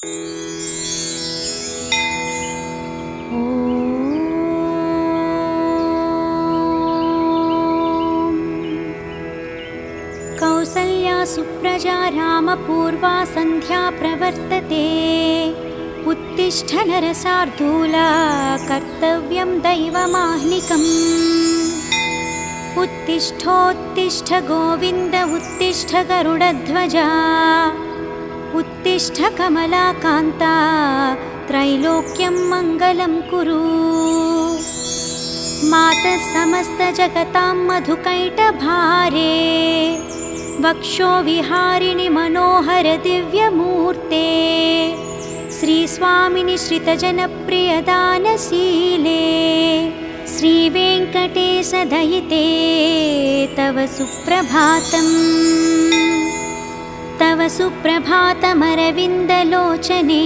कौसल्या सुप्रजा रामपूर्वा सन्ध्या प्रवर्तते। उत्तिष्ठ नरशार्दूला कर्तव्यं दैवमाह्निकम्। उत्तिष्ठोत्तिष्ठ गोविन्द उत्तिष्ठ गरुडध्वजा। उत्तिष्ठ कमलाकान्ता त्रैलोक्यं मङ्गलं कुरु। मातः समस्तजगतां मधुकैटभारे। वक्षो विहारिणि मनोहर दिव्यमूर्ते। श्रीस्वामिनि श्रितजनप्रियदानशीले। श्रीवेङ्कटेश दयिते तव सुप्रभातम्। तव सुप्रभातमरविन्दलोचने।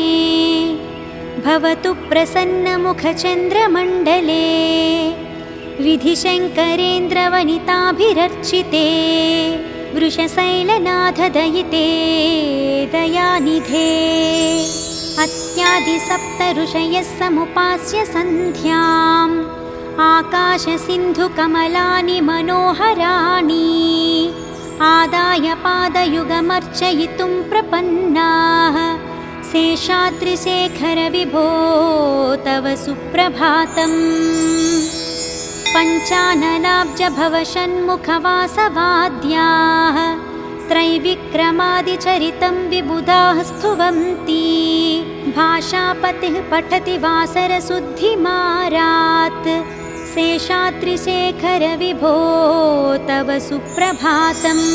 भवतु प्रसन्नमुखचन्द्रमण्डले। विधिशङ्करेन्द्रवनिताभिरर्चिते। वृषशैलनाथदयिते दयानिधे। अत्यादिसप्त ऋषयः समुपास्य सन्ध्याम्। आकाशसिन्धुकमलानि मनोहराणि। आदाय पादयुगमर्चयितुं प्रपन्नाः। शेषाद्रिशेखर विभो तव सुप्रभातम्। पञ्चाननाब्ज भवषण्मुखवासवाद्याः। त्रैविक्रमादिचरितं विबुधाः स्तुवन्ति। भाषापतिः पठति वासरशुद्धिमारात्। शेषाद्रिशेखर विभो तव सुप्रभातम्।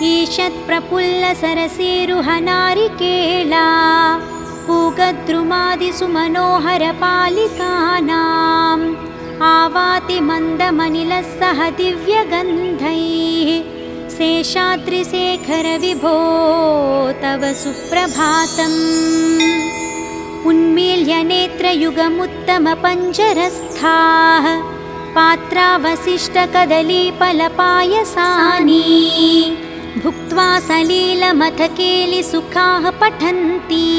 ईषत्प्रफुल्लसरसीरुहनारिकेला। पूगद्रुमादिषु मनोहरपालिकानाम्। आवाति मन्दमनिलः सह दिव्यगन्धैः। शेषाद्रिशेखर विभो तव सुप्रभातम्। उन्मील्य नेत्रयुगमुत्तमपञ्जरस्थाः। पात्रावशिष्टकदलीफलपायसानि। भुक्त्वा सलीलमथकेलिसुखाः पठन्ति।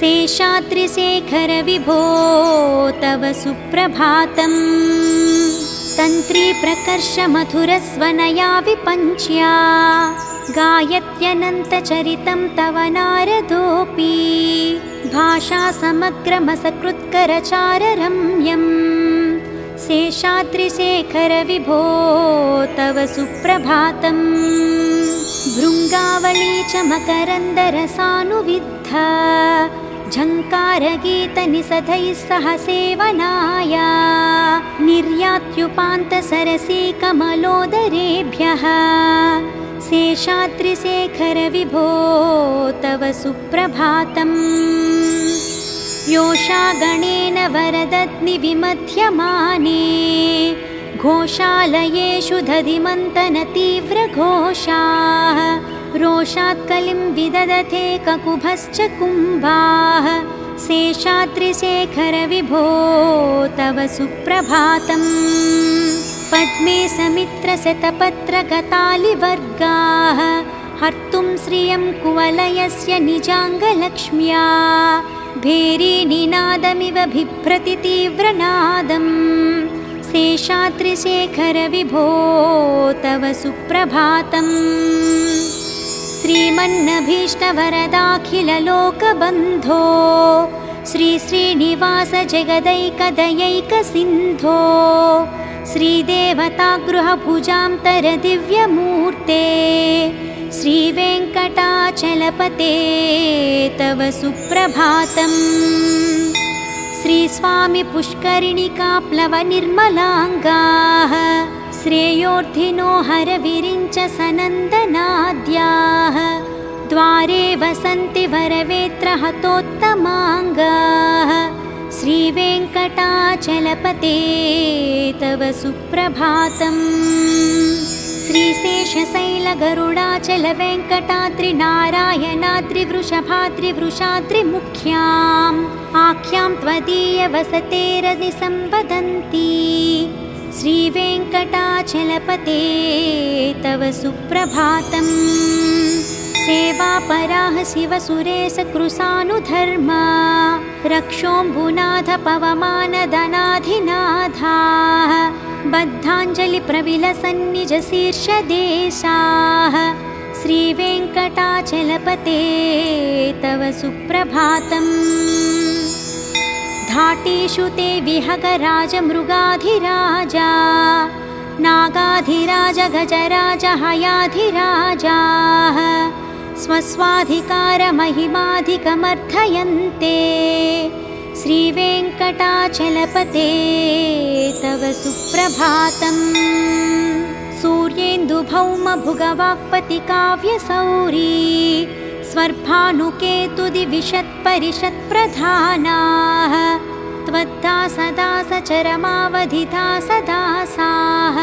शेषाद्रिशेखर विभो तव सुप्रभातम्। तन्त्री प्रकर्ष मधुरस्वनया विपञ्च्या। गायत्यनन्तचरितं तव नारदोऽपि। भाषा समग्रमसकृत्करचाररम्यम्। शेषाद्रिशेखर विभो तव सुप्रभातम्। भृङ्गावली च मकरन्दरसानुविद्धा। झङ्कारगीतनिषदैः सह सेवनाय। निर्यात्युपान्तसरसी कमलोदरेभ्यः। शेषाद्रिशेखर विभो तव सुप्रभातम्। योषा गणेन वरदग्निविमध्यमाने। घोषालयेषु दधिमन्तनतीव्रघोषाः। रोषात्कलिं विदधते ककुभश्च कुम्भाः। शेषाद्रिशेखर विभो तव सुप्रभातम्। पद्मे समित्रशतपत्रगतालिवर्गाः। हर्तुं श्रियं कुवलयस्य निजाङ्गलक्ष्म्या। भेरीनिनादमिव बिभ्रति तीव्रनादम्। शेषाद्रिशेखर विभो तव सुप्रभातम्। श्रीमन्नभीष्टवरदाखिललोकबन्धो। श्रीश्रीनिवास जगदैकदयैकसिन्धो। श्रीदेवतागृहभुजान्तर दिव्यमूर्ते। श्रीवेङ्कटाचलपते तव सुप्रभातम्। श्रीस्वामि पुष्करिणिकाप्लवनिर्मलाङ्गाः। श्रेयोर्धिनो हरविरिञ्च सनन्दनाद्याः। द्वारे वसन्ति वरवेत्रहतोत्तमाङ्गाः। श्रीवेङ्कटाचलपते तव सुप्रभातम्। श्रीशेषशैलगरुडाचलवेङ्कटाद्रिनारायणाद्रिवृषभाद्रिवृषाद्रिमुख्याम्। आख्यां त्वदीयवसतेरनिसंवदन्ति। श्रीवेङ्कटाचलपते तव सुप्रभातम्। सेवापराः शिवसुरेशकृशानुधर्मा रक्षोऽम्बुनाथ पवमानदनाधिनाथाः बद्धाञ्जलिप्रविलसन्निजशीर्षदेशाः श्रीवेङ्कटाचलपते तव सुप्रभातम्। धाटीषु ते विहगराजमृगाधिराजा नागाधिराज गजराज हयाधिराजाः स्वस्वाधिकारमहिमाधिकमर्थयन्ते श्रीवेङ्कटाचलपते तव सुप्रभातम्। सूर्येन्दुभौमभुगवाक्पतिकाव्यसौरी स्वर्भानुकेतुदिविशत्परिषत्प्रधानाः त्वद्दासदासचरमावधिदासदासाः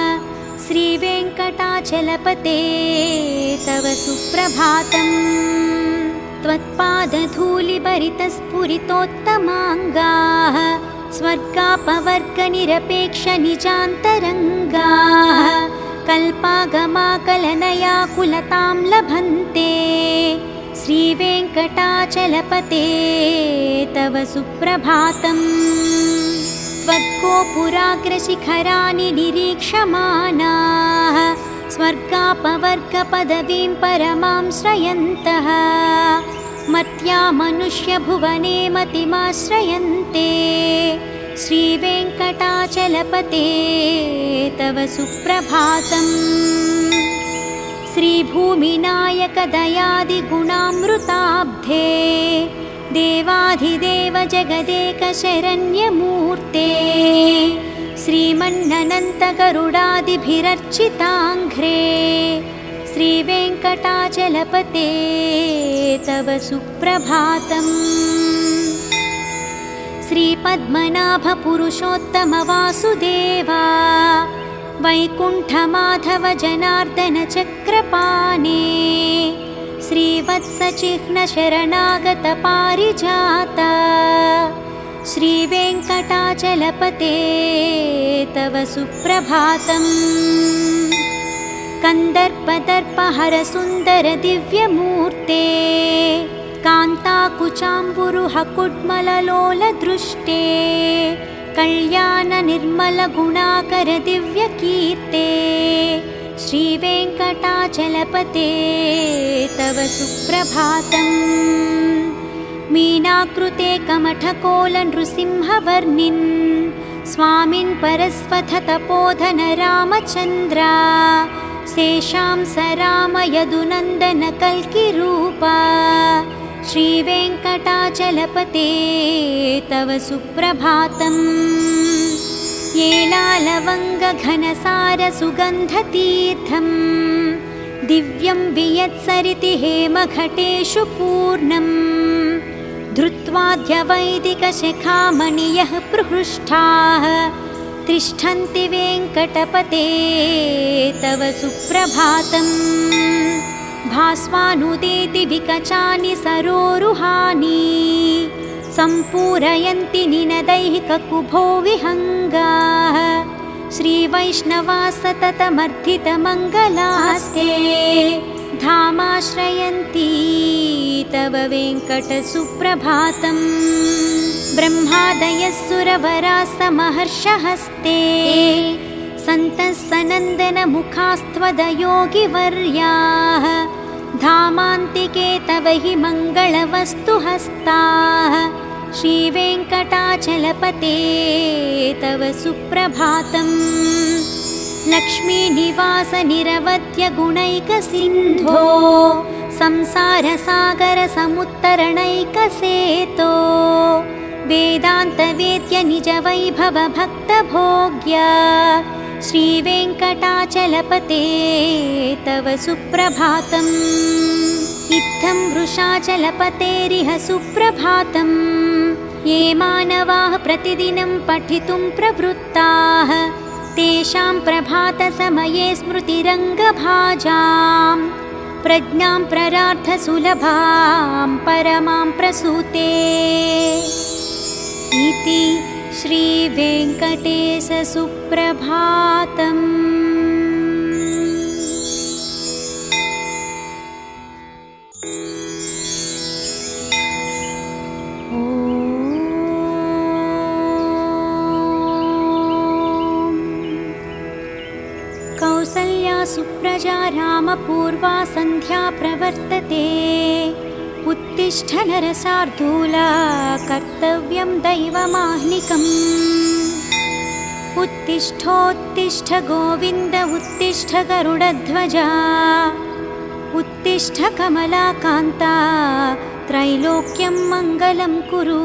श्रीवेङ्कटाचलपते तव सुप्रभातम्। त्वत्पादधूलिभरितस्फुरितोत्तमाङ्गाः स्वर्गापवर्गनिरपेक्षनिजान्तरङ्गाः कल्पागमाकलनयाकुलतां लभन्ते श्रीवेङ्कटाचलपते तव सुप्रभातम्। त्वद्गोपुराग्रशिखराणि निरीक्षमाणाः स्वर्गापवर्गपदवीं परमां श्रयन्तः मर्त्या मनुष्यभुवने मतिमाश्रयन्ते श्रीवेङ्कटाचलपते तव सुप्रभातम्। श्रीभूमिनायकदयादिगुणामृताब्धे देवाधिदेव जगदेकशरण्यमूर्ते श्रीमन्ननन्तगरुडादिभिरर्चिताङ्घ्रे श्रीवेङ्कटाचलपते तव सुप्रभातम्। श्रीपद्मनाभपुरुषोत्तमवासुदेवा वैकुण्ठमाधव जनार्दन चक्रपाणे श्रीवत्सचिह्नशरणागत पारिजात श्रीवेङ्कटाचलपते तव सुप्रभातम्। कन्दर्पदर्पहर सुन्दर दिव्यमूर्ते कान्ताकुचाम्बुरुहकुड्मललोलदृष्टे कल्याण निर्मल गुणाकर दिव्यकीर्ते श्रीवेङ्कटाचलपते तव सुप्रभातम्। मीनाकृते कमठकोल नृसिंहवर्णिन् स्वामिन् परस्वथ तपोधन रामचन्द्रा शेषां स राम यदुनन्दन कल्किरूपा श्रीवेङ्कटाचलपते तव सुप्रभातम्। येलालवङ्गघनसार सुगन्धतीर्थं दिव्यं वियत्सरिति हेमघटेषु पूर्णम् धृत्वाद्यवैदिकशिखामणियः प्रहृष्टाः तिष्ठन्ति वेङ्कटपते तव सुप्रभातम्। भास्वानुदेति विकचानि सरोरुहानि सम्पूरयन्ति निनदैः ककुभो विहङ्गाः श्रीवैष्णवा सततमर्थितमङ्गलास्ते धामाश्रयन्ति तव वेङ्कटसुप्रभातम्। ब्रह्मादयः सुरवराः समहर्षहस्ते सन्तः सनन्दनमुखास्त्वदयोगिवर्याः धामान्तिके तव हि मङ्गलवस्तुहस्ताः श्रीवेङ्कटाचलपते तव सुप्रभातम्। लक्ष्मीनिवास निरवध्य गुणैकसिन्धो संसारसागर समुत्तरणैकसेतो वेदान्तवेद्य निजवैभव भक्तभोग्य श्रीवेङ्कटाचलपते तव सुप्रभातम्। इत्थं वृषाचलपतेरिह सुप्रभातम्। ये मानवाः प्रतिदिनं पठितुं प्रवृत्ताः तेषां प्रभातसमये स्मृतिरङ्गभाजां प्रज्ञां प्ररार्थसुलभां परमां प्रसूते इति श्रीवेङ्कटेश सुप्रभातम्। रामपूर्वा सन्ध्या प्रवर्तते। उत्तिष्ठ नरशार्दूला कर्तव्यं दैवमाह्निकम्। उत्तिष्ठोत्तिष्ठ गोविन्द उत्तिष्ठ गरुडध्वजा। उत्तिष्ठ कमलाकान्ता त्रैलोक्यं मङ्गलं कुरु।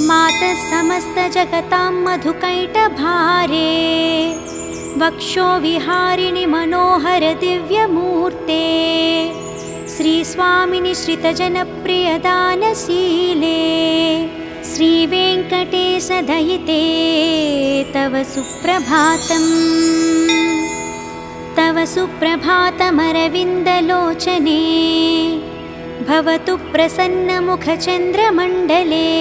मातः समस्तजगतां मधुकैटभारे। वक्षो विहारिणि मनोहर दिव्यमूर्ते। श्रीस्वामिनि श्रितजनप्रियदानशीले। श्रीवेङ्कटेश दयिते तव सुप्रभातम्। तव सुप्रभातमरविन्दलोचने। भवतु प्रसन्नमुखचन्द्रमण्डले।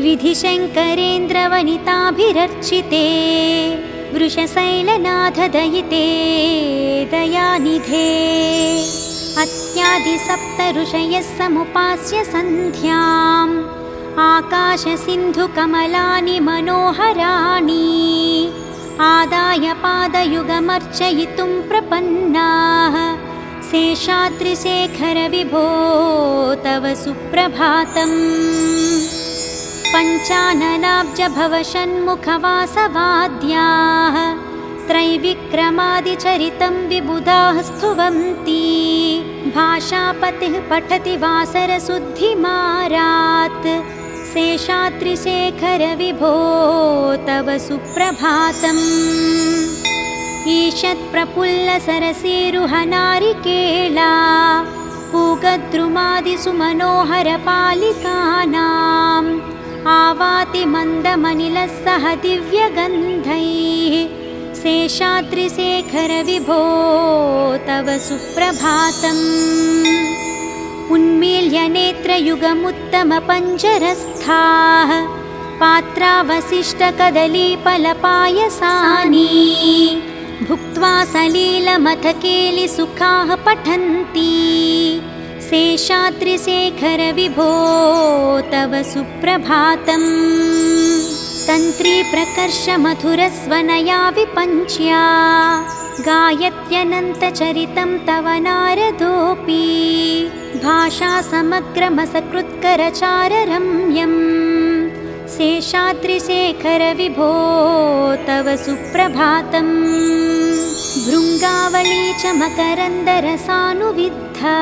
विधिशङ्करेन्द्रवनिताभिरर्चिते। वृषशैलनाथ दयिते दयानिधे। अत्यादिसप्त ऋषयः समुपास्य सन्ध्याम्। आकाशसिन्धुकमलानि मनोहराणि। आदाय पादयुगमर्चयितुं प्रपन्नाः। शेषाद्रिशेखर विभो तव सुप्रभातम्। पञ्चाननाब्जभवषण्मुखवासवाद्याः। त्रैविक्रमादिचरितं विबुधाः स्तुवन्ति। भाषापतिः पठति वासरशुद्धिमारात्। शेषाद्रिशेखर विभो तव सुप्रभातम्। ईषत्प्रफुल्लसरसीरुहनारिकेला। पूगद्रुमादिषु मनोहरपालिकानाम्। आवाति मन्दमनिलः सह दिव्यगन्धैः। शेषाद्रिशेखर विभो तव सुप्रभातम्। उन्मील्य नेत्रयुगमुत्तमपञ्जरस्थाः। पात्रावशिष्टकदलीफलपायसानि। भुक्त्वा सलीलमथकेलिसुखाः पठन्ति। शेषाद्रिशेखर विभो तव सुप्रभातम्। तन्त्री प्रकर्ष मधुरस्वनया विपञ्च्या। गायत्यनन्तचरितं तव नारदोऽपि। भाषा समग्रमसकृत्करचाररम्यम्। शेषाद्रिशेखर विभो तव सुप्रभातम्। भृङ्गावली च मकरन्दरसानुविद्धा।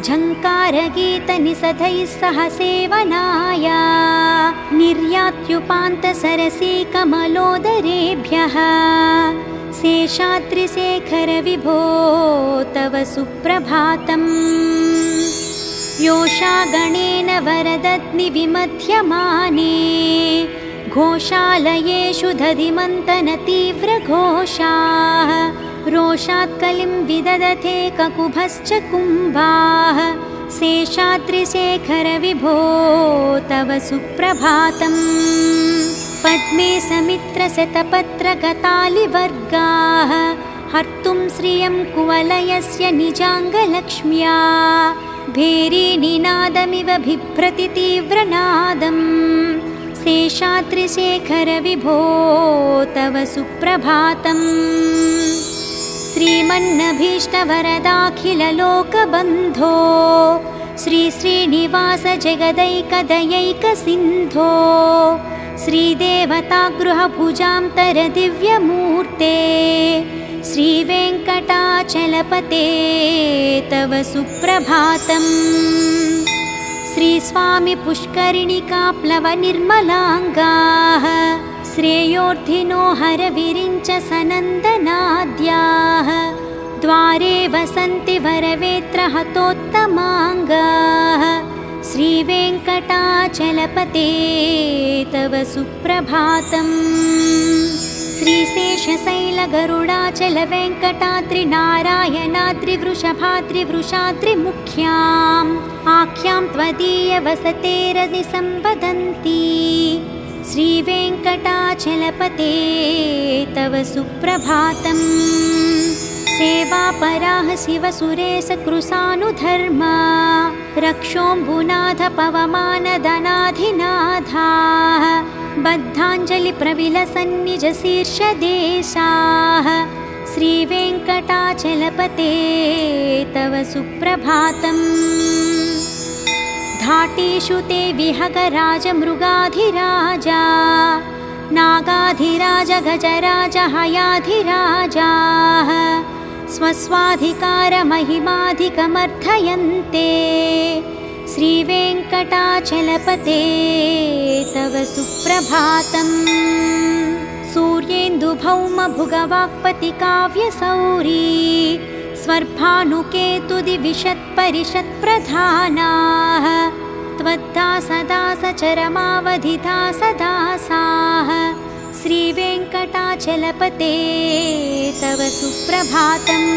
झङ्कारगीतनिषदैः सह सेवनाय। निर्यात्युपान्तसरसी कमलोदरेभ्यः। शेषाद्रिशेखर विभो तव सुप्रभातम्। योषा गणेन वरदग्निविमध्यमाने। घोषालयेषु दधिमन्तनतीव्रघोषाः। रोषात्कलिं विदधते ककुभश्च कुम्भाः। शेषाद्रिशेखर विभो तव सुप्रभातम्। पद्मे समित्रशतपत्रगतालिवर्गाः। हर्तुं श्रियं कुवलयस्य निजाङ्गलक्ष्म्या। भेरीनिनादमिव बिभ्रति तीव्रनादम्। शेषाद्रिशेखर विभो तव सुप्रभातम्। श्रीमन्नभीष्टवरदाखिललोकबन्धो। श्रीश्रीनिवास जगदैकदयैकसिन्धो। श्रीदेवतागृहभुजान्तर दिव्यमूर्ते। श्रीवेङ्कटाचलपते तव सुप्रभातम्। श्रीस्वामि पुष्करिणिकाप्लवनिर्मलाङ्गाः। श्रेयोर्धिनो हरविरिञ्च सनन्दनाद्याः। द्वारे वसन्ति वरवेत्रहतोत्तमाङ्गाः। श्रीवेङ्कटाचलपते तव सुप्रभातम्। श्रीशेषशैलगरुडाचलवेङ्कटाद्रिनारायणाद्रिवृषभाद्रिवृषाद्रिमुख्याम्। आख्यां त्वदीयवसतेरनिसम्वदन्ति। श्रीवेङ्कटाचलपते तव सुप्रभातम्। सेवापराः शिवसुरेशकृशानुधर्मा। रक्षोऽम्बुनाथ पवमानदनाधिनाथाः। बद्धाञ्जलिप्रविलसन्निजशीर्षदेशाः। श्रीवेङ्कटाचलपते तव सुप्रभातम्। धाटीषु ते विहगराजमृगाधिराजा नागाधिराज गजराज हयाधिराजाः स्वस्वाधिकारमहिमाधिकमर्थयन्ते। श्रीवेङ्कटाचलपते तव सुप्रभातम्। सूर्येन्दुभौमभुगवाक्पतिकाव्यसौरी स्वर्भानुकेतुदिविशत्परिषत्प्रधानाः त्वद्दासदासचरमावधिदासदासाः। श्रीवेङ्कटाचलपते तव सुप्रभातम्।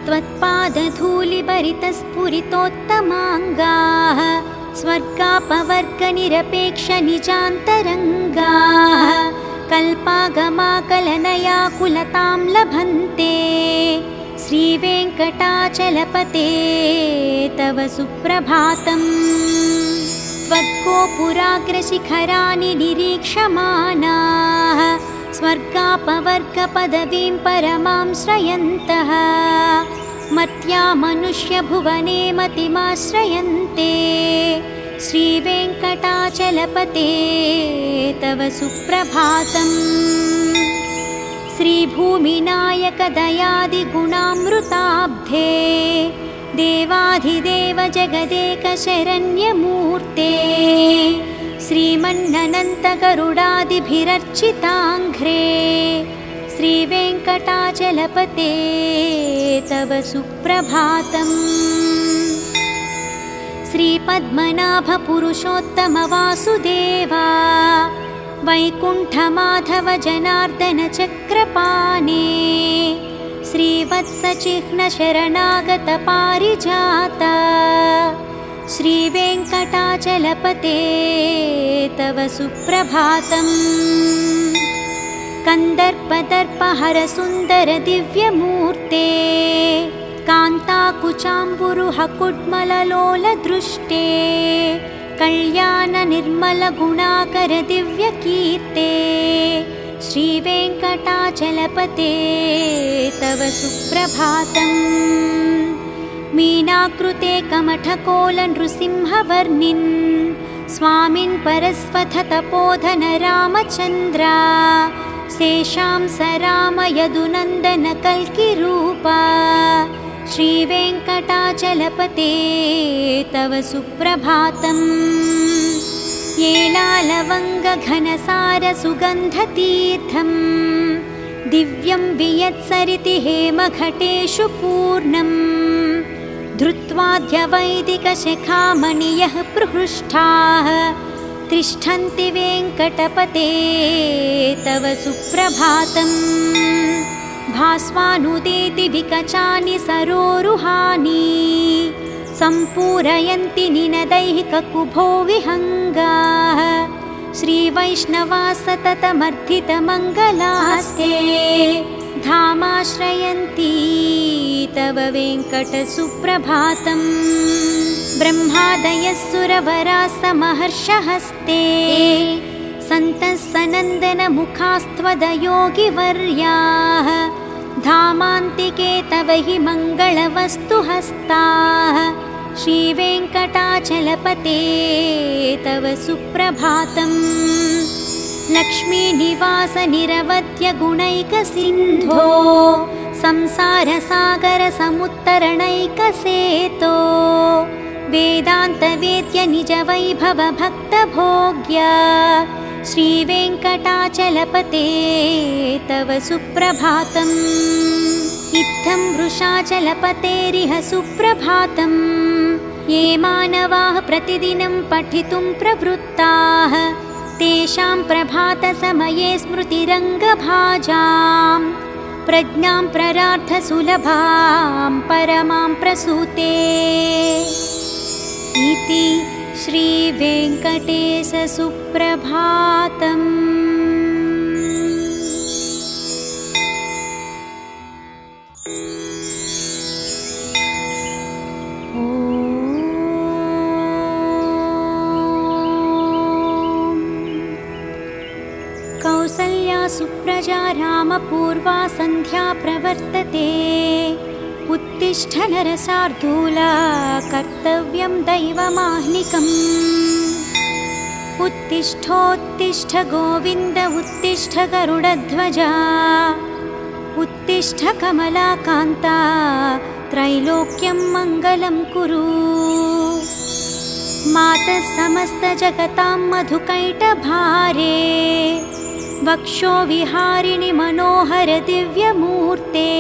त्वत्पादधूलिभरितस्फुरितोत्तमाङ्गाः स्वर्गापवर्गनिरपेक्षनिजान्तरङ्गाः कल्पागमाकलनयाकुलतां लभन्ते। श्रीवेङ्कटाचलपते तव सुप्रभातम्। त्वद्गोपुराग्रशिखराणि निरीक्षमाणाः स्वर्गापवर्गपदवीं परमां श्रयन्तः मर्त्या मनुष्यभुवने मतिमाश्रयन्ते। श्रीवेङ्कटाचलपते तव सुप्रभातम्। श्रीभूमिनायकदयादिगुणामृताब्धे देवाधिदेव जगदेकशरण्यमूर्ते श्रीमन्ननन्तगरुडादिभिरर्चिताङ्घ्रे। श्रीवेङ्कटाचलपते तव सुप्रभातम्। श्रीपद्मनाभपुरुषोत्तमवासुदेवा वैकुण्ठमाधव जनार्दन चक्रपाणे श्रीवत्सचिह्नशरणागतपारिजात। श्रीवेङ्कटाचलपते तव सुप्रभातम्। कन्दर्पदर्पहरसुन्दर दिव्यमूर्ते कान्ताकुचाम्बुरुहकुड्मललोलदृष्टे कल्याणनिर्मलगुणाकर दिव्यकीर्ते। श्रीवेङ्कटाचलपते तव सुप्रभातम्। मीनाकृते कमठकोलनृसिंहवर्णिन् स्वामिन् परस्वथतपोधन रामचन्द्रा शेषां स रामयदुनन्दन कल्किरूपा। श्रीवेङ्कटाचलपते तव सुप्रभातम्। येलालवङ्गघनसारसुगन्धतीर्थं दिव्यं वियत्सरिति हेमघटेषु पूर्णम् धृत्वाद्यवैदिकशिखामणियः प्रहृष्टाः तिष्ठन्ति वेङ्कटपते तव सुप्रभातम्। भास्वानुदेति विकचानि सरोरुहानि सम्पूरयन्ति निनदैककुभो विहङ्गाः। श्रीवैष्णवा सततमर्थितमङ्गलास्ते धामाश्रयन्ति तव वेङ्कटसुप्रभातम्। ब्रह्मादयः सुरवराः समहर्षहस्ते सन्तः सनन्दनमुखास्त्वदयोगिवर्याः धामान्तिके तव हि मङ्गलवस्तुहस्ताः। श्रीवेङ्कटाचलपते तव सुप्रभातम्। लक्ष्मीनिवास निरवध्यगुणैकसिन्धो संसारसागरसमुत्तरणैकसेतो वेदान्तवेद्य निजवैभवभक्तभोग्य। श्रीवेङ्कटाचलपते तव सुप्रभातम्। इत्थं वृषाचलपतेरिह सुप्रभातम्। ये मानवाः प्रतिदिनं पठितुं प्रवृत्ताः तेषां प्रभातसमये स्मृतिरङ्गभाजां प्रज्ञां प्ररार्थसुलभां परमां प्रसूते। इति श्रीवेङ्कटेश सुप्रभातम्। सुप्रजा रामपूर्वा सन्ध्या प्रवर्तते। उत्तिष्ठ नरशार्दूला कर्तव्यं दैवमाह्निकम्। उत्तिष्ठोत्तिष्ठ गोविन्द उत्तिष्ठ गरुडध्वजा। उत्तिष्ठ कमलाकान्ता त्रैलोक्यं मङ्गलं कुरु। मातः समस्तजगतां मधुकैटभारे। वक्षो विहारिणि मनोहर दिव्यमूर्ते।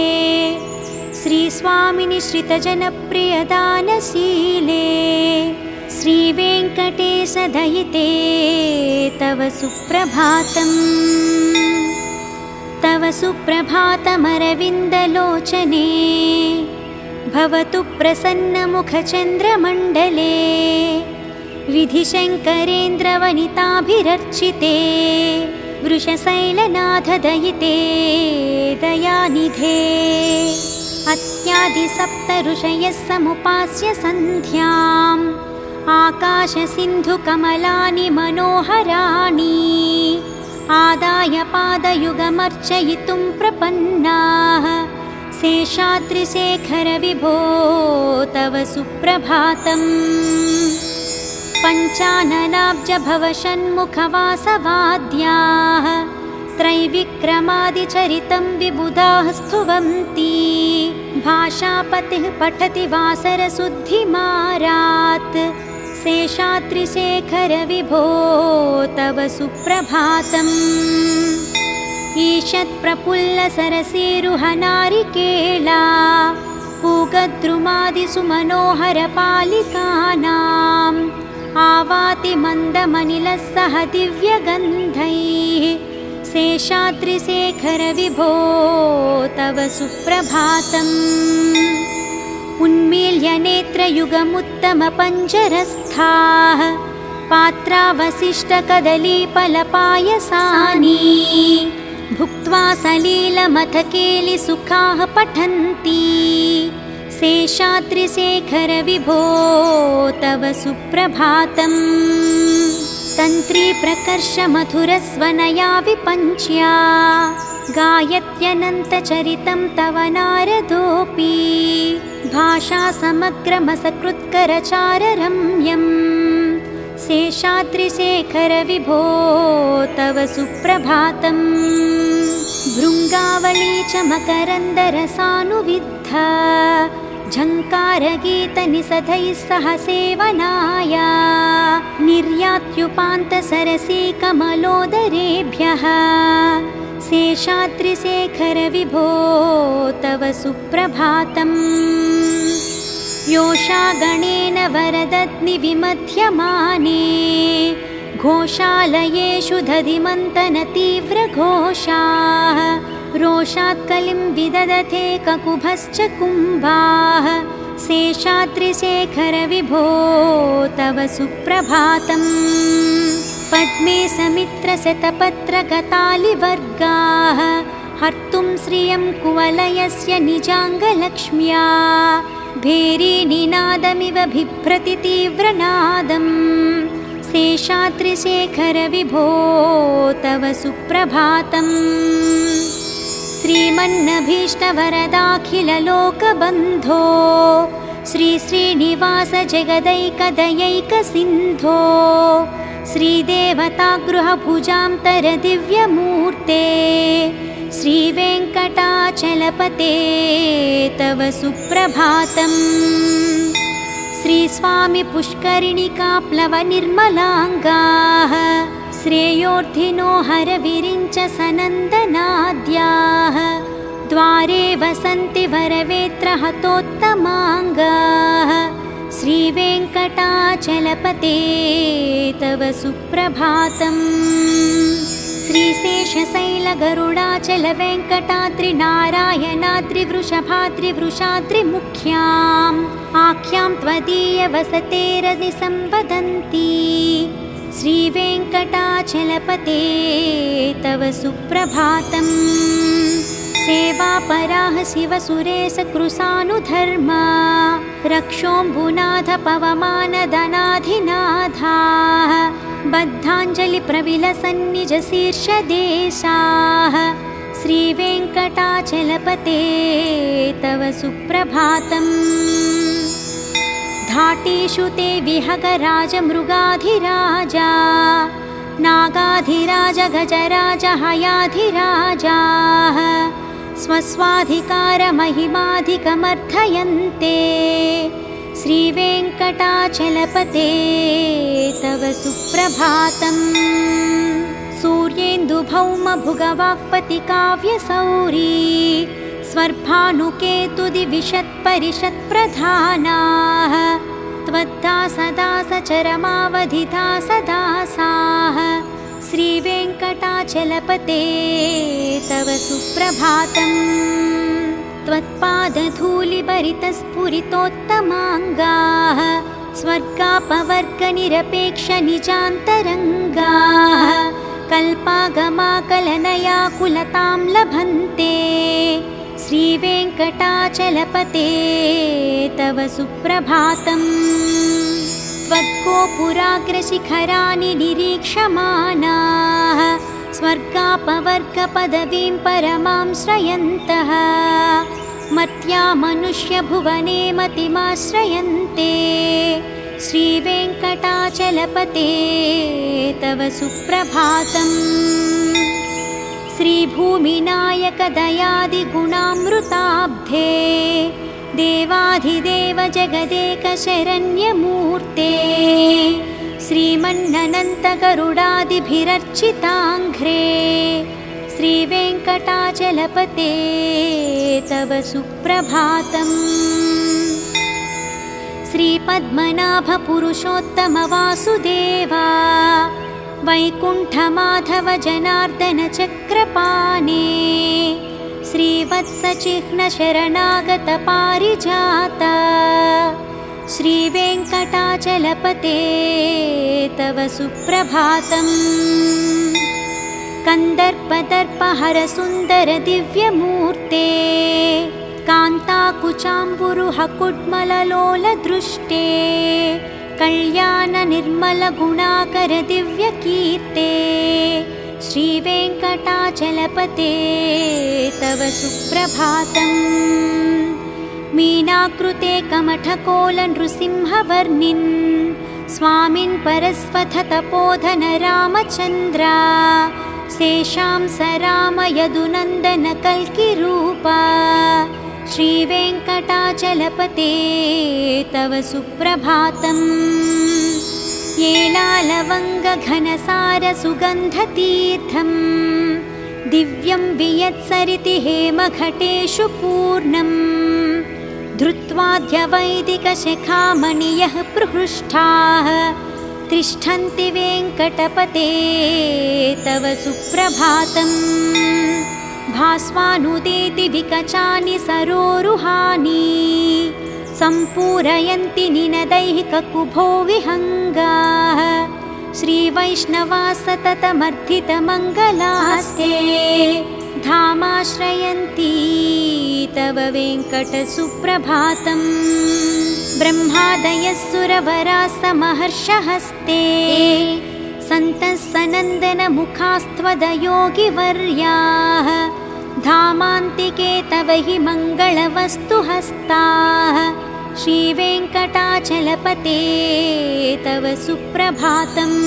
श्रीस्वामिनि श्रितजनप्रियदानशीले। श्रीवेङ्कटेश दयिते तव सुप्रभातम्। तव सुप्रभातमरविन्दलोचने। भवतु प्रसन्नमुखचन्द्रमण्डले। विधिशङ्करेन्द्रवनिताभिरर्चिते। वृषशैलनाथ दयिते दयानिधे। अत्यादिसप्त ऋषयः समुपास्य सन्ध्याम्। आकाशसिन्धुकमलानि मनोहराणि। आदाय पादयुगमर्चयितुं प्रपन्नाः। शेषाद्रिशेखर विभो तव सुप्रभातम्। पञ्चाननाब्जभवषण्मुखवासवाद्याः। त्रैविक्रमादिचरितं विबुधाः स्तुवन्ति। भाषापतिः पठति वासरशुद्धिमारात्। शेषाद्रिशेखर विभो तव सुप्रभातम्। ईषत्प्रफुल्लसरसीरुहनारिकेला। पूगद्रुमादिषु मनोहरपालिकानाम्। आवाति मन्दमनिलः सह दिव्यगन्धैः। शेषाद्रिशेखर विभो तव सुप्रभातम्। उन्मील्य नेत्रयुगमुत्तमपञ्जरस्थाः। पात्रावशिष्टकदलीफलपायसानि। भुक्त्वा सलीलमथकेलिसुखाः पठन्ति। शेषाद्रिशेखर विभो तव सुप्रभातम्। तन्त्री प्रकर्ष मधुरस्वनया विपञ्च्या। गायत्यनन्तचरितं तव नारदोऽपि। भाषा समग्रमसकृत्करचाररम्यम्। शेषाद्रिशेखर विभो तव सुप्रभातम्। भृङ्गावली च मकरन्दरसानुविद्धा। झङ्कारगीतनिषदैः सह सेवनाय। निर्यात्युपान्तसरसीकमलोदरेभ्यः। शेषाद्रिशेखर विभो तव सुप्रभातम्। योषा गणेन वरदग्निविमध्यमाने। घोषालयेषु दधिमन्तनतीव्रघोषाः। रोषात्कलिं विदधते ककुभश्च कुम्भाः। शेषाद्रिशेखर विभो तव सुप्रभातम्। पद्मे समित्रशतपत्रगतालिवर्गाः। हर्तुं श्रियं कुवलयस्य निजाङ्गलक्ष्म्या। भेरीनिनादमिव बिभ्रति तीव्रनादम्। शेषाद्रिशेखर विभो तव सुप्रभातम्। श्रीमन्नभीष्टवरदाखिललोकबन्धो। श्रीश्रीनिवास जगदैकदयैकसिन्धो। श्रीदेवतागृहभुजान्तरदिव्यमूर्ते। श्रीवेङ्कटाचलपते तव सुप्रभातम्। श्रीस्वामि पुष्करिणिकाप्लवनिर्मलाङ्गाः। श्रेयोर्धिनो हरविरिञ्च सनन्दनाद्याः। द्वारे वसन्ति वरवेत्रहतोत्तमाङ्गाः। श्रीवेङ्कटाचलपते तव सुप्रभातम्। श्रीशेषशैलगरुडाचलवेङ्कटाद्रिनारायणाद्रिवृषभाद्रिवृषाद्रिमुख्याम्। आख्यां त्वदीयवसतेरनिसंवदन्ति। श्रीवेङ्कटाचलपते तव सुप्रभातम्। सेवापराः शिवसुरेशकृशानुधर्मा रक्षोऽम्बुनाथ पवमानदनाधिनाथाः बद्धाञ्जलिप्रविलसन्निजशीर्षदेशाः श्रीवेङ्कटाचलपते तव सुप्रभातम्। धाटीषु ते विहगराजमृगाधिराजा नागाधिराज गजराज हयाधिराजाः स्वस्वाधिकारमहिमाधिकमर्थयन्ते श्रीवेङ्कटाचलपते तव सुप्रभातम्। सूर्येन्दुभौमभुगवाक्पतिकाव्यसौरी स्वर्भानुकेतुदिविशत्परिषत्प्रधानाः त्वद्दासदासचरमावधिदासदासाः श्रीवेङ्कटाचलपते तव सुप्रभातम्। त्वत्पादधूलिभरितस्फुरितोत्तमाङ्गाः स्वर्गापवर्गनिरपेक्षनिजान्तरङ्गाः कल्पागमाकलनयाकुलतां लभन्ते श्रीवेङ्कटाचलपते तव सुप्रभातम्। त्वद्गोपुराग्रशिखराणि निरीक्षमाणाः स्वर्गापवर्गपदवीं परमां श्रयन्तः मर्त्या मनुष्यभुवने मतिमाश्रयन्ते श्रीवेङ्कटाचलपते तव सुप्रभातम्। श्रीभूमिनायकदयादिगुणामृताब्धे देवाधिदेव जगदेकशरण्यमूर्ते श्रीमन्ननन्तगरुडादिभिरर्चिताङ्घ्रे श्रीवेङ्कटाचलपते तव सुप्रभातम्। श्रीपद्मनाभपुरुषोत्तमवासुदेवा वैकुण्ठमाधव जनार्दन चक्रपाणे श्रीवत्सचिह्नशरणागतपारिजात श्रीवेङ्कटाचलपते तव सुप्रभातम्। कन्दर्पदर्पहरसुन्दर दिव्यमूर्ते कान्ताकुचाम्बुरुहकुड्मललोलदृष्टे कल्याणनिर्मलगुणाकर दिव्यकीर्ते श्रीवेङ्कटाचलपते तव सुप्रभातम्। मीनाकृते कमठकोलनृसिंहवर्णिन् स्वामिन् परस्वथतपोधन रामचन्द्रा शेषां स राम यदुनन्दन कल्किरूपा श्रीवेङ्कटाचलपते तव सुप्रभातम्। येलालवङ्गघनसारसुगन्धतीर्थं दिव्यं वियत्सरिति हेमघटेषु पूर्णम् धृत्वाद्यवैदिकशिखामणियः प्रहृष्टाः तिष्ठन्ति वेङ्कटपते तव सुप्रभातम्। भास्वानुदेति विकचानि सरोरुहानि सम्पूरयन्ति निनदैः ककुभो विहङ्गाः श्रीवैष्णवा सततमर्थितमङ्गलास्ते धामाश्रयन्ति तव वेङ्कटसुप्रभातम्। ब्रह्मादयः सुरवराः समहर्षहस्ते सन्तः सनन्दनमुखास्त्वदयोगिवर्याः धामान्तिके तव हि मङ्गलवस्तुहस्ताः श्रीवेङ्कटाचलपते तव सुप्रभातम्।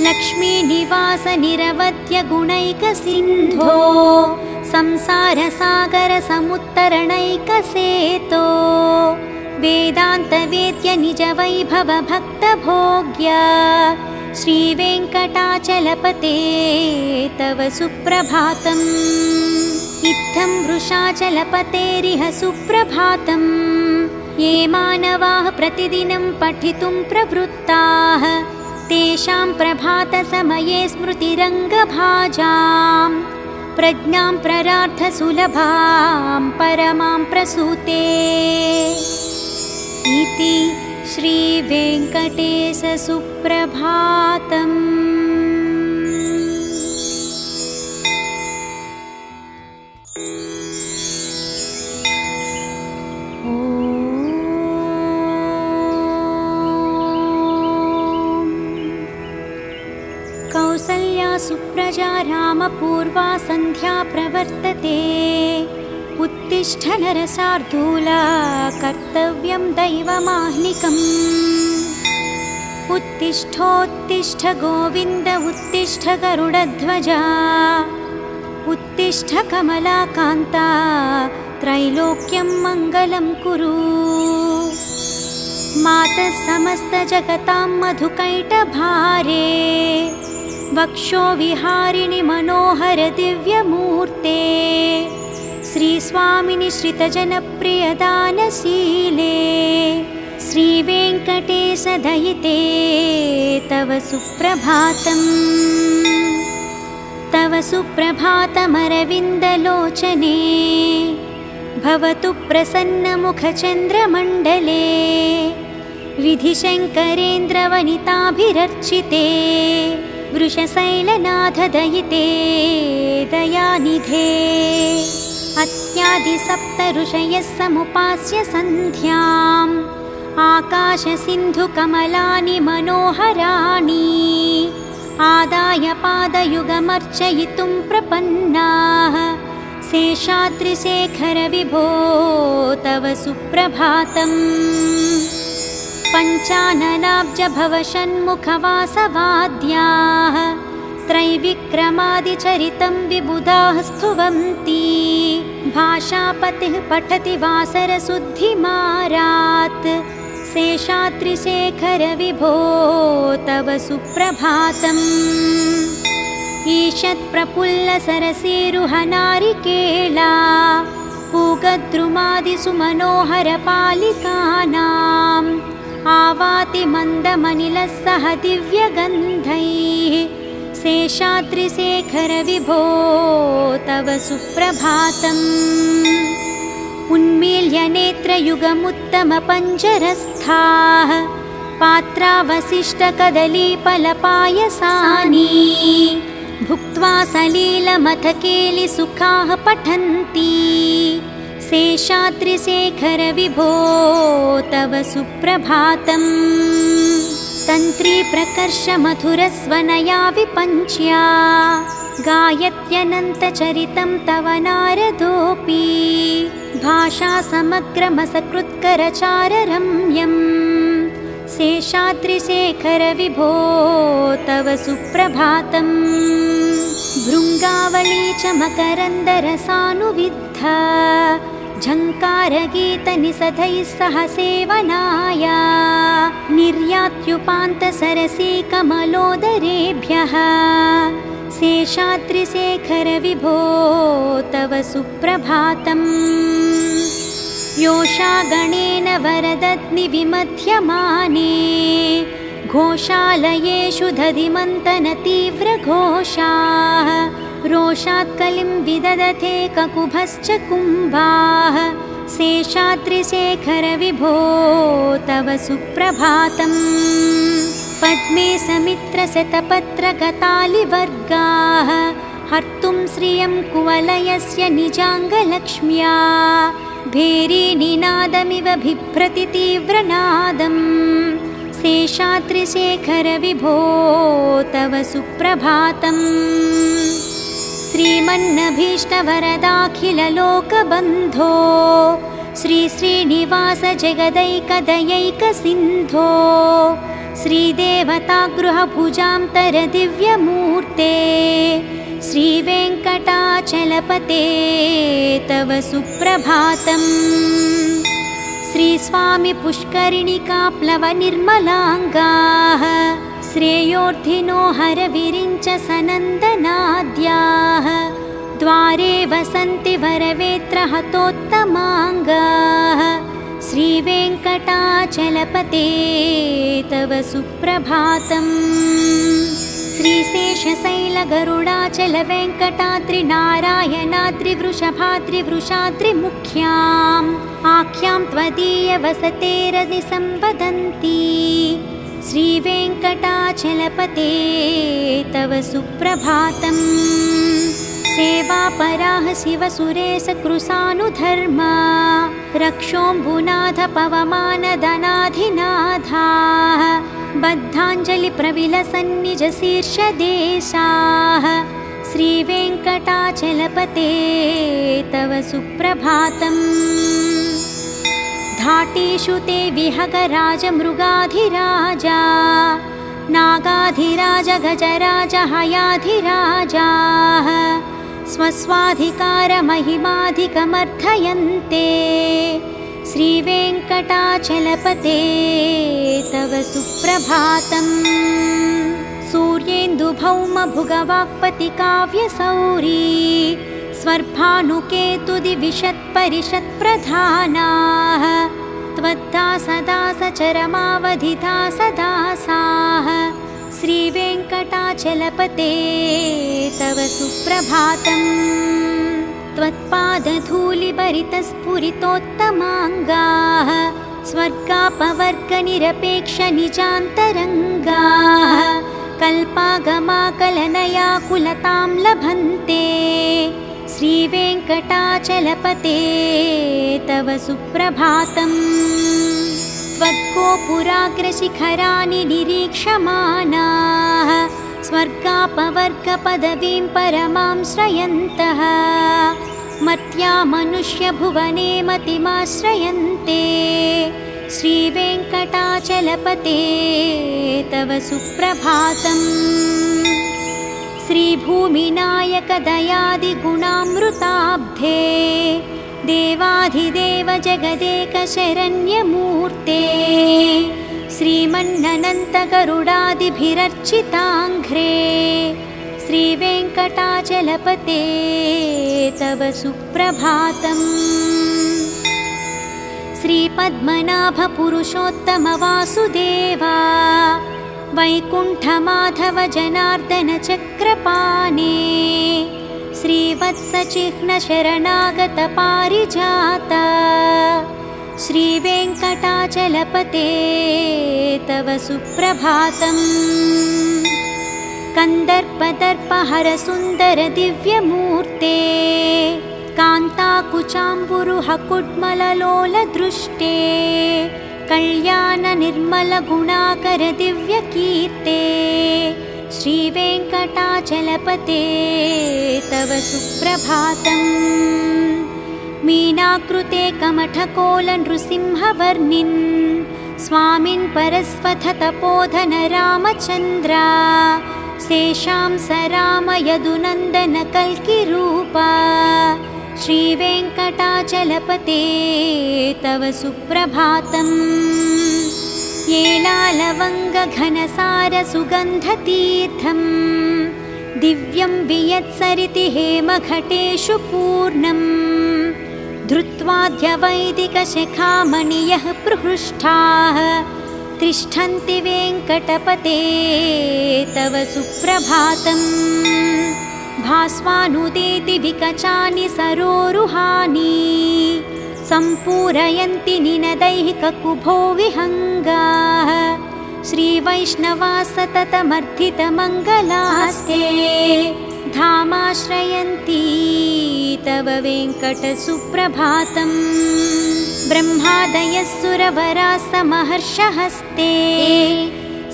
लक्ष्मीनिवासनिरवध्यगुणैकसिन्धो संसारसागरसमुत्तरणैकसेतो वेदान्तवेद्य निजवैभवभक्तभोग्य श्रीवेङ्कटाचलपते तव सुप्रभातम्। इत्थं वृषाचलपतेरिह सुप्रभातम्। ये मानवाः प्रतिदिनं पठितुं प्रवृत्ताः तेषां प्रभातसमये स्मृतिरङ्गभाजां प्रज्ञां प्ररार्थसुलभां परमां प्रसूते इति श्रीवेङ्कटेशसुप्रभातम्। सुप्रजा रामपूर्वा सन्ध्या प्रवर्तते। उत्तिष्ठ नरशार्दूला कर्तव्यं दैवमाह्निकम्। उत्तिष्ठोत्तिष्ठ गोविन्द उत्तिष्ठ गरुडध्वजा। उत्तिष्ठ कमलाकान्ता त्रैलोक्यं मङ्गलं कुरु। मातः समस्तजगतां मधुकैटभारे। वक्षो विहारिणि मनोहर दिव्यमूर्ते। श्रीस्वामिनि श्रितजनप्रियदानशीले। श्रीवेङ्कटेश दयिते तव सुप्रभातम्। तव सुप्रभातमरविन्दलोचने। भवतु प्रसन्नमुखचन्द्रमण्डले। विधिशङ्करेन्द्रवनिताभिरर्चिते। वृषशैलनाथ दयिते दयानिधे। अत्यादिसप्त ऋषयः समुपास्य सन्ध्याम्। आकाशसिन्धुकमलानि मनोहराणि। आदाय पादयुगमर्चयितुं प्रपन्नाः। शेषाद्रिशेखर विभो तव सुप्रभातम्। पञ्चाननाब्जभवषण्मुखवासवाद्याः। त्रैविक्रमादिचरितं विबुधाः स्तुवन्ति। भाषापतिः पठति वासरशुद्धिमारात्। शेषाद्रिशेखर विभो तव सुप्रभातम्। ईषत्प्रफुल्लसरसीरुहनारिकेला। पूगद्रुमादिषु मनोहरपालिकानाम्। आवाति मन्दमनिलः सह दिव्यगन्धैः। शेषाद्रिशेखर विभो तव सुप्रभातम्। उन्मील्य नेत्रयुगमुत्तमपञ्जरस्थाः। पात्रावशिष्टकदलीफलपायसानि। भुक्त्वा सलीलमथकेलिसुखाः पठन्ति। शेषाद्रिशेखर विभो तव सुप्रभातम्। तन्त्री प्रकर्ष मधुरस्वनया विपञ्च्या। गायत्यनन्तचरितं तव नारदोऽपि। भाषा समग्रमसकृत्करचाररम्यम्। शेषाद्रिशेखर विभो तव सुप्रभातम्। भृङ्गावली च मकरन्दरसानुविद्धा। झङ्कारगीतनिषदैः सह सेवनाय। निर्यात्युपान्तसरसी कमलोदरेभ्यः। शेषाद्रिशेखर विभो तव सुप्रभातम्। योषा गणेन वरदग्निविमध्यमाने। घोषालयेषु दधिमन्तनतीव्रघोषाः। रोषात् कलिं विदधते ककुभश्च कुम्भाः। शेषाद्रिशेखर विभो तव सुप्रभातम्। पद्मे समित्रशतपत्रगतालिवर्गाः। हर्तुं श्रियं कुवलयस्य निजाङ्गलक्ष्म्या। भेरीनिनादमिव बिभ्रति तीव्रनादम्। शेषाद्रिशेखर विभो तव सुप्रभातम्। श्रीमन्नभीष्टवरदाखिललोकबन्धो। श्रीश्रीनिवास जगदैकदयैकसिन्धो। श्रीदेवतागृहभुजान्तर दिव्यमूर्ते। श्रीवेङ्कटाचलपते तव सुप्रभातम्। श्रीस्वामि पुष्करिणिकाप्लवनिर्मलाङ्गाः। श्रेयोर्धिनो हरविरिञ्च सनन्दनाद्याः। द्वारे वसन्ति वरवेत्रहतोत्तमाङ्गाः। श्रीवेङ्कटाचलपते तव सुप्रभातम्। श्रीशेषशैलगरुडाचलवेङ्कटाद्रिनारायणाद्रिवृषभाद्रिवृषाद्रिमुख्याम्। आख्यां त्वदीयवसतेरनिसंवदन्ति। श्रीवेङ्कटाचलपते तव सुप्रभातम्। सेवापराः शिवसुरेशकृशानुधर्मा। रक्षोऽम्बुनाथ पवमानदनाधिनाथाः। बद्धाञ्जलिप्रविलसन्निजशीर्षदेशाः श्रीवेङ्कटाचलपते तव सुप्रभातम्। धाटीषु ते विहगराजमृगाधिराजा नागाधिराज गजराज हयाधिराजाः स्वस्वाधिकारमहिमाधिकमर्थयन्ते श्रीवेङ्कटाचलपते तव सुप्रभातम्। सूर्येन्दुभौमभुगवाक्पतिकाव्यसौरी स्वर्भानुकेतुदिविशत्परिषत्प्रधानाः त्वद्दासदासचरमावधिदासदासाः श्रीवेङ्कटाचलपते तव सुप्रभातम्। त्वत्पादधूलिभरितस्फुरितोत्तमाङ्गाः स्वर्गापवर्गनिरपेक्षनिजान्तरङ्गाः कल्पागमाकलनयाकुलतां लभन्ते श्रीवेङ्कटाचलपते तव सुप्रभातम्। त्वद्गोपुराग्रशिखराणि निरीक्षमाणाः स्वर्गापवर्गपदवीं परमां श्रयन्तः मर्त्या मनुष्यभुवने मतिमाश्रयन्ते श्रीवेङ्कटाचलपते तव सुप्रभातम्। श्रीभूमिनायकदयादिगुणामृताब्धे देवाधिदेव जगदेकशरण्यमूर्ते श्रीमन्ननन्तगरुडादिभिरर्चिताङ्घ्रे श्रीवेङ्कटाचलपते तव सुप्रभातम्। श्रीपद्मनाभपुरुषोत्तमवासुदेवा वैकुण्ठमाधव जनार्दन चक्रपाणे श्रीवत्सचिह्नशरणागतपारिजात श्रीवेङ्कटाचलपते तव सुप्रभातम्। कन्दर्पदर्पहरसुन्दर दिव्यमूर्ते कान्ताकुचाम्बुरुहकुड्मललोलदृष्टे कल्याणनिर्मलगुणाकर दिव्यकीर्ते श्रीवेङ्कटाचलपते तव सुप्रभातम्। मीनाकृते कमठकोलनृसिंहवर्णिन् स्वामिन् परस्वथतपोधन रामचन्द्रा शेषां स रामयदुनन्दन कल्किरूपा श्रीवेङ्कटाचलपते तव सुप्रभातम्। येलालवङ्गघनसारसुगन्धतीर्थं दिव्यं वियत्सरिति हेमघटेषु पूर्णम् धृत्वाद्यवैदिकशिखामणियः प्रहृष्टाः तिष्ठन्ति वेङ्कटपते तव सुप्रभातम्। भास्वानुदेति विकचानि सरोरुहानि सम्पूरयन्ति निनदैः ककुभो विहङ्गाः श्रीवैष्णवा सततमर्थितमङ्गलास्ते धामाश्रयन्ति तव वेङ्कटसुप्रभातम्। ब्रह्मादयः सुरवराः समहर्षहस्ते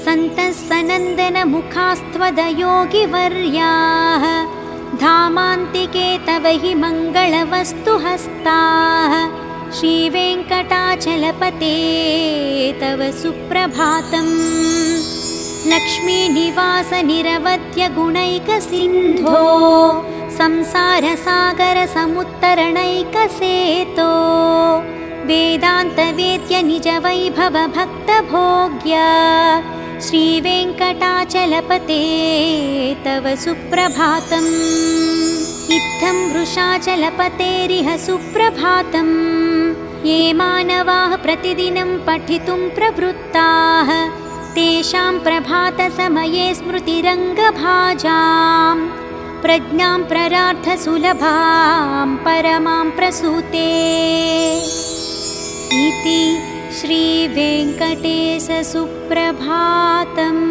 सन्तः सनन्दनमुखास्त्वदयोगिवर्याः धामान्तिके तव हि मङ्गलवस्तुहस्ताः श्रीवेङ्कटाचलपते तव सुप्रभातम्। लक्ष्मीनिवासनिरवध्यगुणैकसिन्धो संसारसागरसमुत्तरणैकसेतो वेदान्तवेद्य निजवैभवभक्तभोग्य श्रीवेङ्कटाचलपते तव सुप्रभातम्। इत्थं वृषाचलपतेरिह सुप्रभातम्। ये मानवाः प्रतिदिनं पठितुं प्रवृत्ताः तेषां प्रभातसमये स्मृतिरङ्गभाजां प्रज्ञां प्ररार्थसुलभां परमां प्रसूते इति श्रीवेङ्कटेश सुप्रभातम्।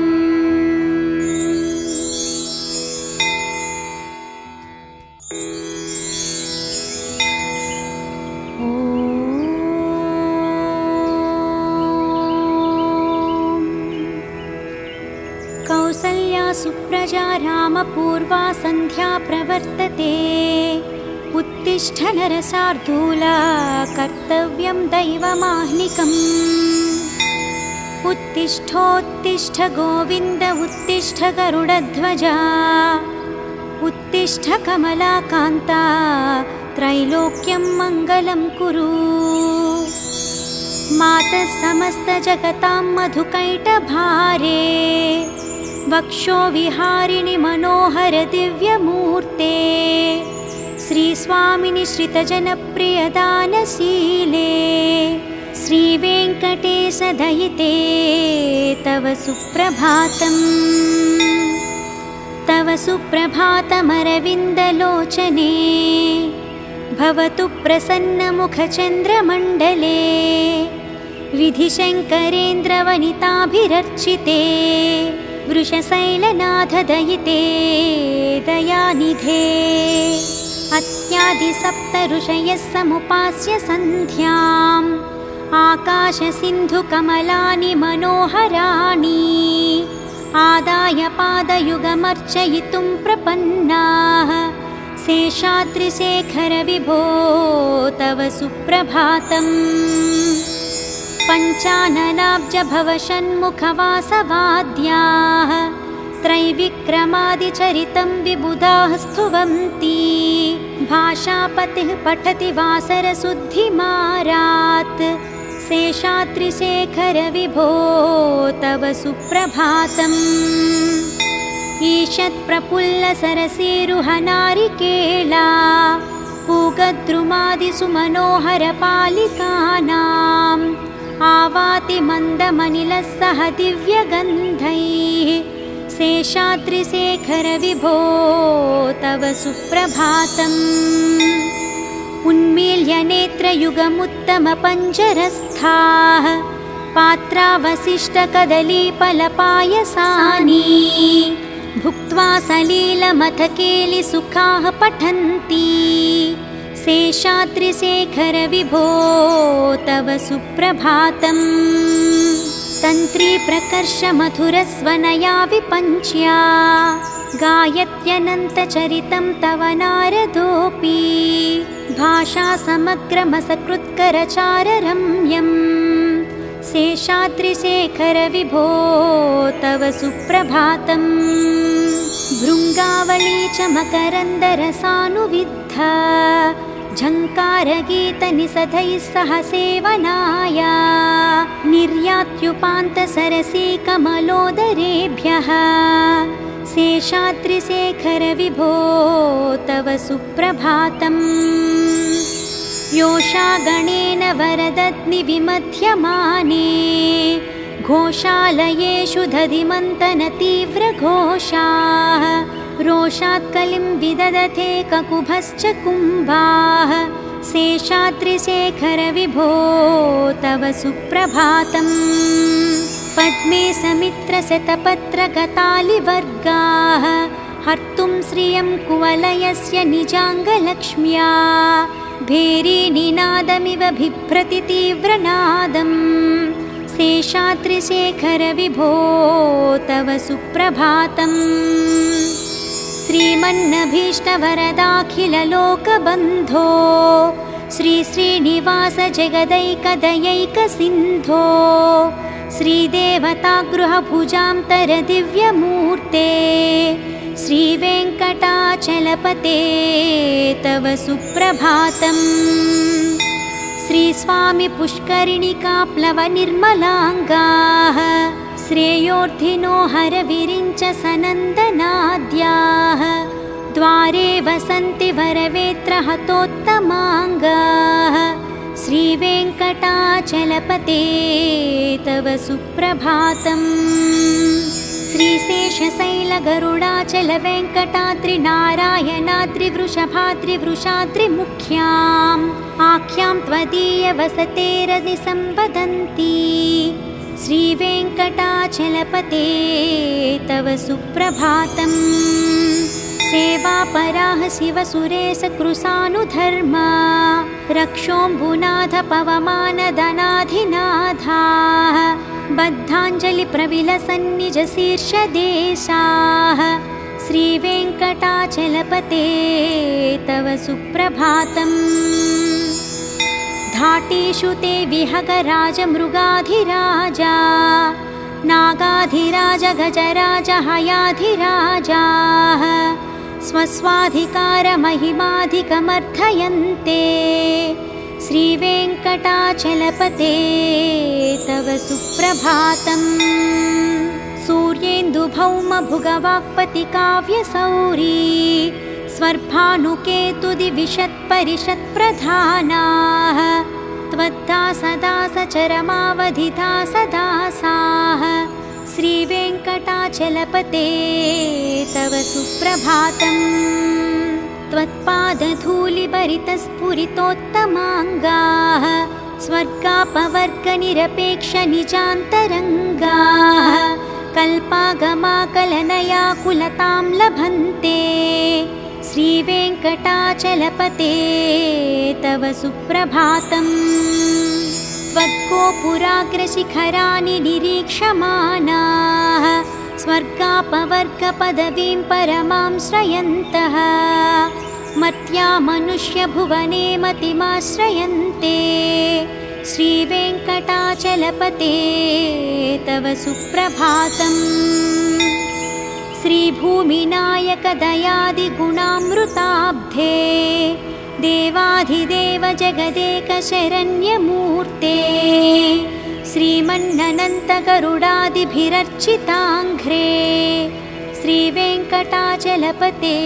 सुप्रजा रामपूर्वा सन्ध्या प्रवर्तते। उत्तिष्ठ नरशार्दूला कर्तव्यं दैवमाह्निकम्। उत्तिष्ठोत्तिष्ठ गोविन्द उत्तिष्ठ गरुडध्वजा। उत्तिष्ठ कमलाकान्ता त्रैलोक्यं मङ्गलं कुरु। मातः समस्तजगतां मधुकैटभारे। वक्षो विहारिणि मनोहर दिव्यमूर्ते। श्रीस्वामिनि श्रितजनप्रियदानशीले। श्रीवेङ्कटेश दयिते तव सुप्रभातम्। तव सुप्रभातमरविन्दलोचने। भवतु प्रसन्नमुखचन्द्रमण्डले। विधिशङ्करेन्द्रवनिताभिरर्चिते। वृषशैलनाथ दयिते दयानिधे। अत्यादिसप्त ऋषयः समुपास्य सन्ध्याम्। आकाशसिन्धुकमलानि मनोहराणि। आदाय पादयुगमर्चयितुं प्रपन्नाः। शेषाद्रिशेखर विभो तव सुप्रभातम्। पञ्चाननाब्ज भवषण्मुखवासवाद्याः। त्रैविक्रमादिचरितं विबुधाः स्तुवन्ति। भाषापतिः पठति वासरशुद्धिमारात्। शेषाद्रिशेखर विभो तव सुप्रभातम्। ईषत्प्रफुल्लसरसीरुहनारिकेला। पूगद्रुमादिषु मनोहरपालिकानाम्। आवाति मन्दमनिलः सह दिव्यगन्धैः। शेषाद्रिशेखर विभो तव सुप्रभातम्। उन्मील्य नेत्रयुगमुत्तमपञ्जरस्थाः। पात्रावशिष्टकदलीफलपायसानि। भुक्त्वा सलीलमथकेलिसुखाः पठन्ति। शेषाद्रिशेखर विभो तव सुप्रभातम्। तन्त्री प्रकर्ष मधुरस्वनया विपञ्च्या। गायत्यनन्तचरितं तव नारदोऽपि। भाषा समग्रमसकृत्करचाररम्यम्। शेषाद्रिशेखर विभो तव सुप्रभातम्। भृङ्गावली च मकरन्दरसानुविद्धा। झङ्कारगीतनिषदैः सह सेवनाय। निर्यात्युपान्तसरसीकमलोदरेभ्यः। शेषाद्रिशेखर विभो तव सुप्रभातम्। योषा गणेन वरदग्निविमध्यमाने। घोषालयेषु दधिमन्तनतीव्रघोषाः। रोषात्कलिं विदधते ककुभश्च कुम्भाः। शेषाद्रिशेखर विभो तव सुप्रभातम्। पद्मे समित्रशतपत्रगतालिवर्गाः। हर्तुं श्रियं कुवलयस्य निजाङ्गलक्ष्म्या। भेरीनिनादमिव बिभ्रति तीव्रनादम्। शेषाद्रिशेखर विभो तव सुप्रभातम्। श्रीमन्नभीष्टवरदाखिललोकबन्धो। श्रीश्रीनिवास जगदैकदयैकसिन्धो। श्रीदेवतागृहभुजान्तरदिव्यमूर्ते। श्रीवेङ्कटाचलपते तव सुप्रभातम्। श्रीस्वामि पुष्करिणिकाप्लवनिर्मलाङ्गाः। श्रेयोर्धिनो हरविरिञ्च सनन्दनाद्याः। द्वारे वसन्ति वरवेत्रहतोत्तमाङ्गाः। श्रीवेङ्कटाचलपते तव सुप्रभातम्। श्रीशेषशैलगरुडाचलवेङ्कटाद्रिनारायणाद्रिवृषभाद्रिवृषाद्रिमुख्याम्। आख्यां त्वदीयवसतेरनिसम्वदन्ति। श्रीवेङ्कटाचलपते तव सुप्रभातम्। सेवापराः शिवसुरेशकृशानुधर्मा रक्षोऽम्बुनाथ पवमानदनाधिनाथाः बद्धाञ्जलिप्रविलसन्निजशीर्षदेशाः श्रीवेङ्कटाचलपते तव सुप्रभातम्। धाटीषु ते विहगराजमृगाधिराजा नागाधिराज गजराज हयाधिराजाः स्वस्वाधिकारमहिमाधिकमर्थयन्ते श्रीवेङ्कटाचलपते तव सुप्रभातम्। सूर्येन्दुभौमभुगवाक्पतिकाव्यसौरी स्वर्भानुकेतुदिविशत्परिषत्प्रधानाः त्वद्दासदासचरमावधिदासदासाः श्रीवेङ्कटाचलपते तव सुप्रभातम्। त्वत्पादधूलिभरितस्फुरितोत्तमाङ्गाः स्वर्गापवर्गनिरपेक्षनिजान्तरङ्गाः कल्पागमाकलनयाकुलतां लभन्ते श्रीवेङ्कटाचलपते तव सुप्रभातम्। त्वद्गोपुराग्रशिखराणि निरीक्षमाणाः स्वर्गापवर्गपदवीं परमां श्रयन्तः मर्त्या मनुष्यभुवने मतिमाश्रयन्ते श्रीवेङ्कटाचलपते तव सुप्रभातम्। श्रीभूमिनायकदयादिगुणामृताब्धे देवाधिदेव जगदेकशरण्यमूर्ते श्रीमन्ननन्तगरुडादिभिरर्चिताङ्घ्रे श्रीवेङ्कटाचलपते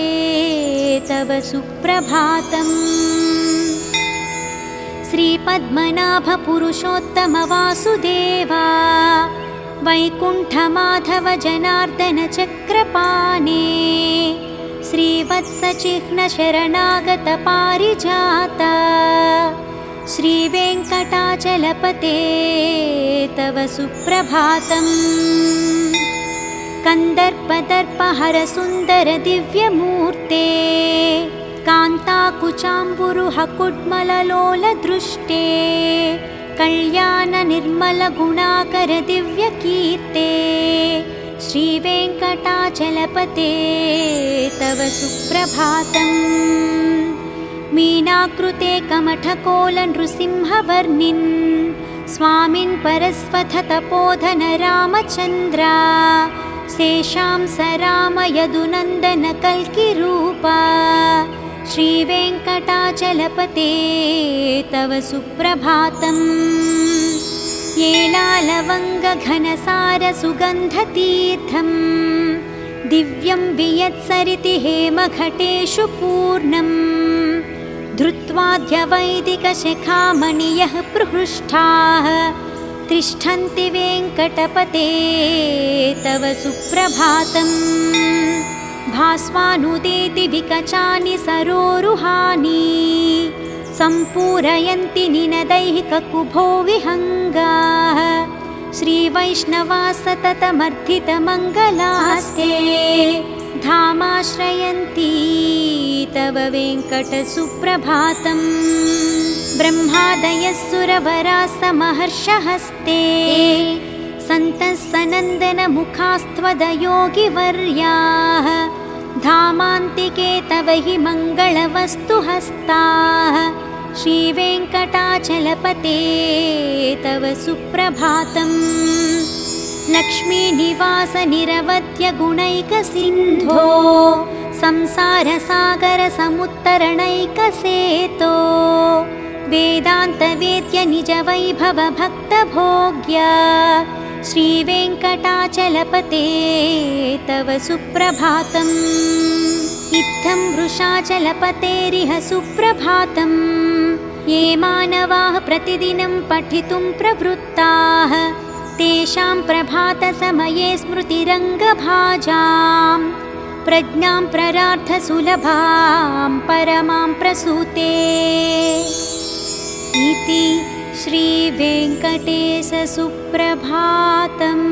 तव सुप्रभातम्। श्रीपद्मनाभपुरुषोत्तमवासुदेवा वैकुण्ठमाधव जनार्दन चक्रपाणे श्रीवत्सचिह्नशरणागतपारिजात श्रीवेङ्कटाचलपते तव सुप्रभातम्। कन्दर्पदर्पहरसुन्दर दिव्यमूर्ते कान्ताकुचाम्बुरुहकुड्मललोलदृष्टे कल्याणनिर्मलगुणाकर दिव्यकीर्ते श्रीवेङ्कटाचलपते तव सुप्रभातम्। मीनाकृते कमठकोलनृसिंहवर्णिन् स्वामिन् परस्वथतपोधन रामचन्द्रा शेषां स राम यदुनन्दन कल्किरूपा श्रीवेङ्कटाचलपते तव सुप्रभातम्। येलालवङ्गघनसारसुगन्धतीर्थं दिव्यं वियत्सरिति हेमघटेषु पूर्णम् धृत्वाद्यवैदिकशिखामणियः प्रहृष्टाः तिष्ठन्ति वेङ्कटपते तव सुप्रभातम्। भास्वानुदेति विकचानि सरोरुहानि सम्पूरयन्ति निनदैः ककुभो विहङ्गाः श्रीवैष्णवा सततमर्थितमङ्गलास्ते धामाश्रयन्ति तव वेङ्कटसुप्रभातम्। ब्रह्मादयः सुरवराः समहर्षहस्ते सन्तः सनन्दनमुखास्त्वदयोगिवर्याः धामान्तिके तव हि मङ्गलवस्तुहस्ताः श्रीवेङ्कटाचलपते तव सुप्रभातम्। लक्ष्मीनिवासनिरवध्यगुणैकसिन्धो संसारसागरसमुत्तरणैकसेतो वेदान्तवेद्य निजवैभवभक्तभोग्य श्रीवेङ्कटाचलपते तव सुप्रभातम्। इत्थं वृषाचलपतेरिह सुप्रभातम्। ये मानवाः प्रतिदिनं पठितुं प्रवृत्ताः तेषां प्रभातसमये स्मृतिरङ्गभाजां प्रज्ञां प्ररार्थसुलभां परमां प्रसूते इति श्रीवेङ्कटेशसुप्रभातम्।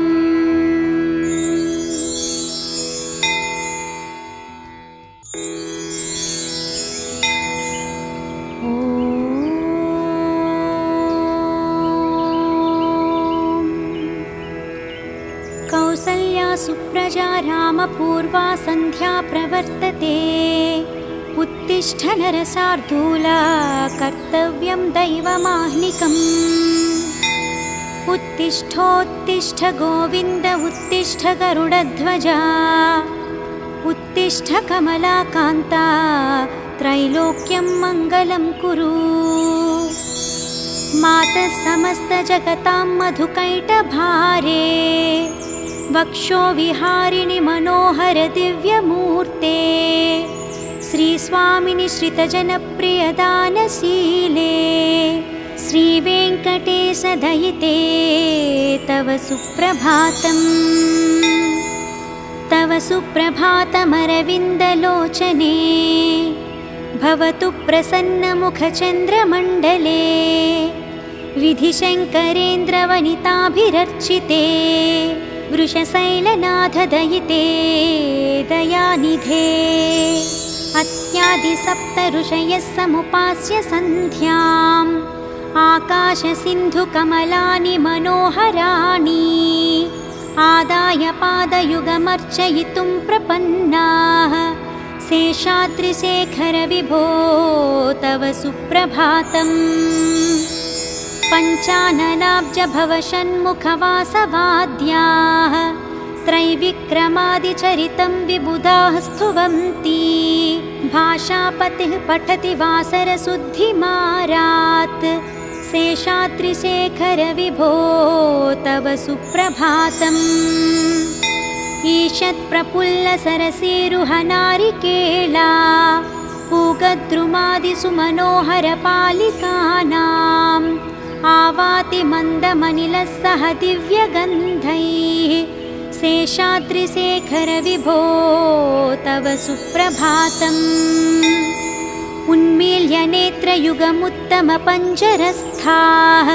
कौसल्या सुप्रजा रामपूर्वा सन्ध्या प्रवर्तते उत्तिष्ठ नरशार्दूला कर्तव्यं दैवमाह्निकम् उत्तिष्ठोत्तिष्ठ गोविन्द उत्तिष्ठ गरुडध्वजा उत्तिष्ठ कमलाकान्ता त्रैलोक्यं मङ्गलं कुरु मातः समस्तजगतां मधुकैटभारे वक्षो विहारिणि मनोहर दिव्यमूर्ते श्रीस्वामिनि श्रितजनप्रियदानशीले श्रीवेङ्कटेश दयिते तव सुप्रभातम् तव सुप्रभातमरविन्दलोचने भवतु प्रसन्नमुखचन्द्रमण्डले विधिशङ्करेन्द्रवनिताभिरर्चिते वृषशैलनाथदयिते दयानिधे अत्यादिसप्तऋषयः समुपास्य सन्ध्याम् आकाशसिन्धुकमलानि मनोहराणि आदाय पादयुगमर्चयितुं प्रपन्नाः शेषाद्रिशेखर विभो तव सुप्रभातम् पञ्चाननाब्जभवषण्मुखवासवाद्याः त्रैविक्रमादिचरितं विबुधाः स्तुवन्ति भाषापतिः पठति वासरशुद्धिमारात् शेषाद्रिशेखर विभो तव सुप्रभातम् ईषत्प्रफुल्लसरसीरुहनारिकेला पूगद्रुमादिसुमनोहरपालिकानाम् आवाति मन्दमनिलः सह दिव्यगन्धैः शेषाद्रिशेखर विभो तव सुप्रभातम् उन्मील्य नेत्रयुगमुत्तमपञ्जरस्थाः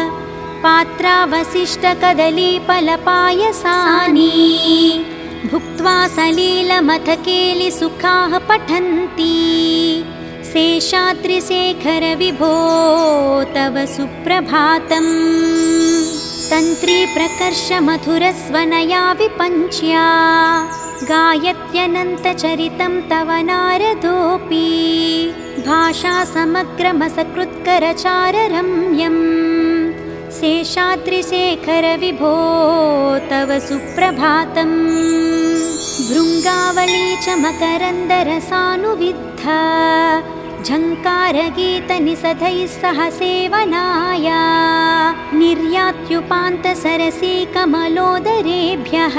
पात्रावशिष्टकदलीफलपायसानि भुक्त्वा सलीलमथकेलिसुखाः पठन्ति शेषाद्रिशेखर विभो तव सुप्रभातम् तन्त्रीप्रकर्षमधुरस्वनया विपञ्च्या गायत्यनन्तचरितं तव नारदोऽपि भाषासमग्रमसकृत्करचाररम्यम् शेषाद्रिशेखर विभो तव सुप्रभातम् भृङ्गावली च मकरन्दरसानुविद्धा झङ्कारगीतनिसधैः सह सेवनाय निर्यात्युपान्तसरसीकमलोदरेभ्यः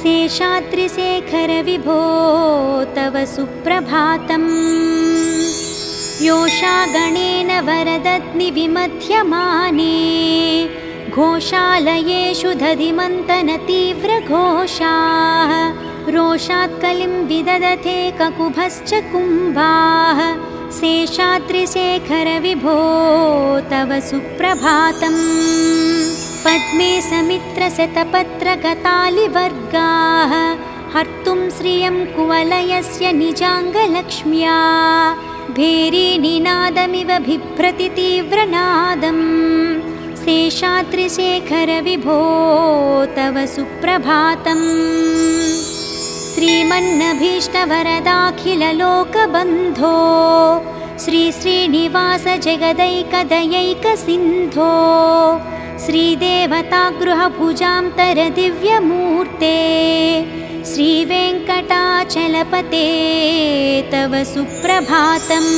शेषाद्रिशेखर विभो तव सुप्रभातम् योषागणेन वरदग्निविमध्यमाने घोषालयेषु दधिमन्तनतीव्रघोषाः रोषात् कलिं विदधते ककुभश्च कुम्भाः शेषाद्रिशेखर विभो तव सुप्रभातम् पद्मे समित्रशतपत्रगतालिवर्गाः हर्तुं श्रियं कुवलयस्य निजाङ्गलक्ष्म्या भेरीनिनादमिव बिभ्रति तीव्रनादम् शेषाद्रिशेखर विभो तव सुप्रभातम् श्रीमन्नभीष्टवरदाखिललोकबन्धो श्रीश्रीनिवास जगदैकदयैकसिन्धो श्रीदेवतागृहभुजान्तरदिव्यमूर्ते श्रीवेङ्कटाचलपते तव सुप्रभातम्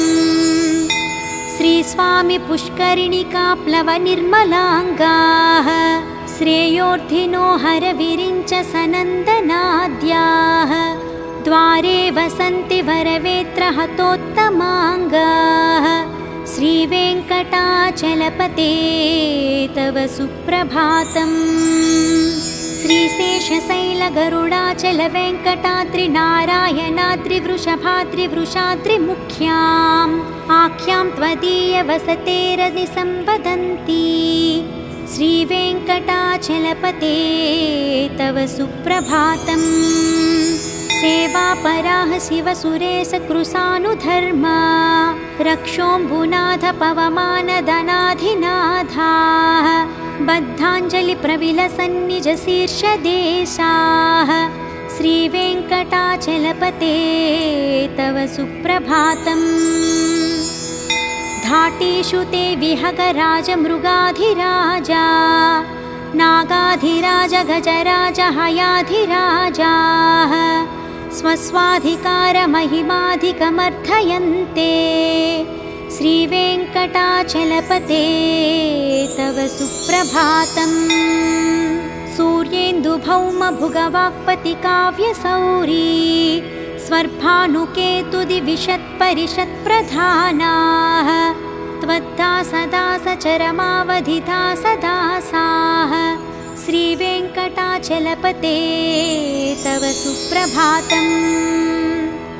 श्रीस्वामि पुष्करिणिकाप्लवनिर्मलाङ्गाः श्रेयोर्थिनो हरविरिञ्च सनन्दनाद्याः द्वारे वसन्ति वरवेत्रहतोत्तमाङ्गाः श्रीवेङ्कटाचलपते तव सुप्रभातम् श्रीशेषशैलगरुडाचलवेङ्कटाद्रिनारायणाद्रिवृषभाद्रिवृषाद्रिमुख्याम् आख्यां त्वदीयवसतेरनिसम्वदन्ति श्रीवेङ्कटाचलपते तव सुप्रभातम् सेवापराः शिवसुरेशकृशानुधर्मा रक्षोऽम्बुनाथ पवमानदनाधिनाथाः बद्धाञ्जलिप्रविलसन्निजशीर्षदेशाः श्रीवेङ्कटाचलपते तव सुप्रभातम्। धाटीषु ते विहगराजमृगाधिराजा नागाधिराज गजराज हयाधिराजाः स्वस्वाधिकारमहिमाधिकमर्थयन्ते श्रीवेङ्कटाचलपते तव सुप्रभातम्। सूर्येन्दुभौमभुगवाक्पतिकाव्यसौरी स्वर्भानुकेतुदिविशत्परिषत्प्रधानाः त्वद्दासदासचरमावधिदासदासाः श्रीवेङ्कटाचलपते तव सुप्रभातम्।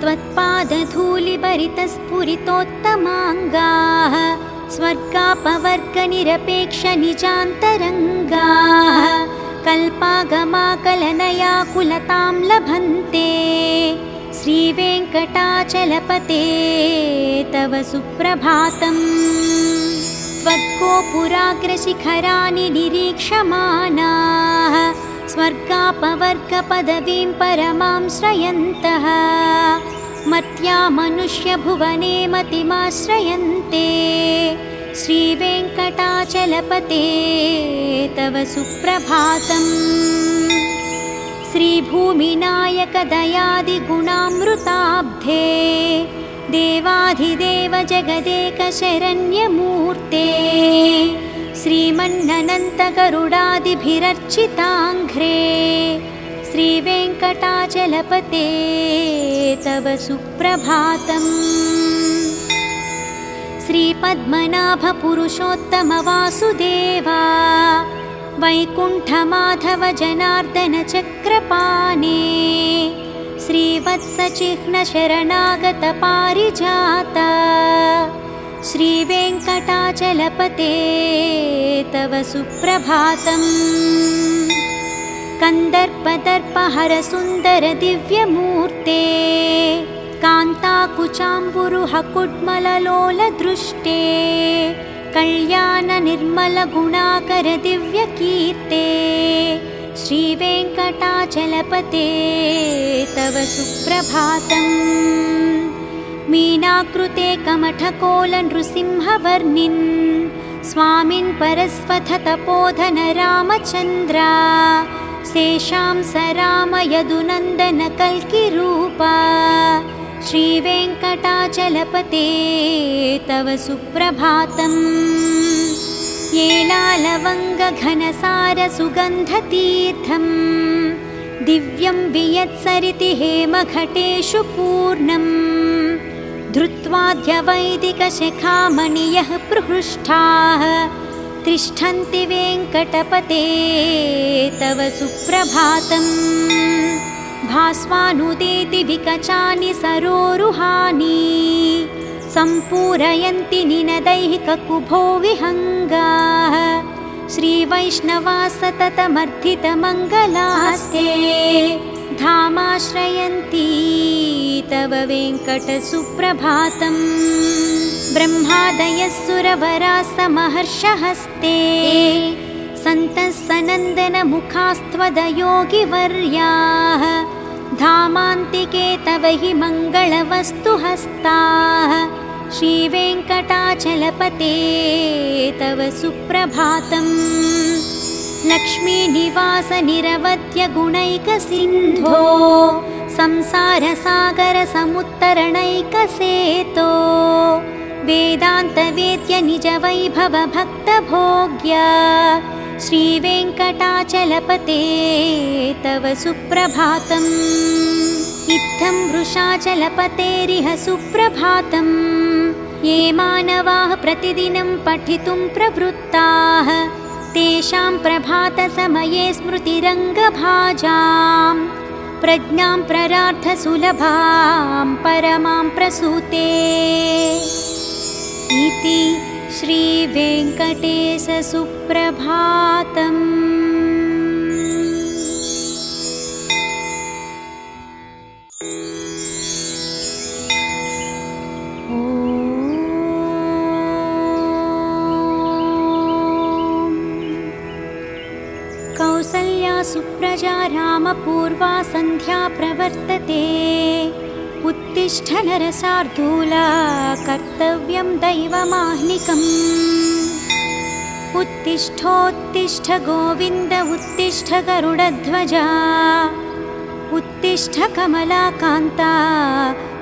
त्वत्पादधूलिभरितस्फुरितोत्तमाङ्गाः स्वर्गापवर्गनिरपेक्षनिजान्तरङ्गाः कल्पागमाकलनयाकुलतां लभन्ते श्रीवेङ्कटाचलपते तव सुप्रभातम्। त्वद्गोपुराग्रशिखराणि निरीक्षमाणाः स्वर्गापवर्गपदवीं परमां श्रयन्तः मर्त्या मनुष्यभुवने मतिमाश्रयन्ते श्रीवेङ्कटाचलपते तव सुप्रभातम्। श्रीभूमिनायकदयादिगुणामृताब्धे देवाधिदेव जगदेकशरण्यमूर्ते श्रीमन्ननन्तगरुडादिभिरर्चिताङ्घ्रे श्रीवेङ्कटाचलपते तव सुप्रभातम्। श्रीपद्मनाभपुरुषोत्तमवासुदेवा वैकुण्ठमाधव जनार्दन चक्रपाणे श्रीवत्सचिह्नशरणागतपारिजात श्रीवेङ्कटाचलपते तव सुप्रभातम्। कन्दर्पदर्पहरसुन्दर दिव्यमूर्ते कान्ताकुचाम्बुरुहकुड्मललोलदृष्टे कल्याणनिर्मलगुणाकर दिव्यकीर्ते श्रीवेङ्कटाचलपते तव सुप्रभातम्। मीनाकृते कमठकोलनृसिंहवर्णिन् स्वामिन् परस्वथतपोधन रामचन्द्रा शेषां स रामयदुनन्दन कल्किरूपा श्रीवेङ्कटाचलपते तव सुप्रभातम्। येलालवङ्गघनसारसुगन्धतीर्थं दिव्यं वियत्सरिति हेमघटेषु पूर्णम् धृत्वाद्यवैदिकशिखामणियः प्रहृष्टाः तिष्ठन्ति वेङ्कटपते तव सुप्रभातम्। भास्वानुदेति विकचानि सरोरुहानि सम्पूरयन्ति निनदैहिककुभो विहङ्गाः श्रीवैष्णवा सततमर्थितमङ्गलास्ते धामाश्रयन्ति तव वेङ्कटसुप्रभातम्। ब्रह्मादयः सुरवराः समहर्षहस्ते सन्तः सनन्दनमुखास्त्वदयोगिवर्याः धामान्तिके तव हि मङ्गलवस्तुहस्ताः श्रीवेङ्कटाचलपते तव सुप्रभातम्। लक्ष्मीनिवास निरवध्यगुणैकसिन्धो संसारसागरसमुत्तरणैकसेतो वेदान्तवेद्य निजवैभवभक्तभोग्य श्रीवेङ्कटाचलपते तव सुप्रभातम्। इत्थं वृषाचलपतेरिह सुप्रभातम्। ये मानवाः प्रतिदिनं पठितुं प्रवृत्ताः तेषां प्रभातसमये स्मृतिरङ्गभाजां प्रज्ञां प्ररार्थसुलभां परमां प्रसूते इति श्रीवेङ्कटेश सुप्रभातम्। पूजा रामपूर्वा सन्ध्या प्रवर्तते। उत्तिष्ठ नरशार्दूला कर्तव्यं दैवमाह्निकम्। उत्तिष्ठोत्तिष्ठ गोविन्द उत्तिष्ठ गरुडध्वजा। उत्तिष्ठ कमलाकान्ता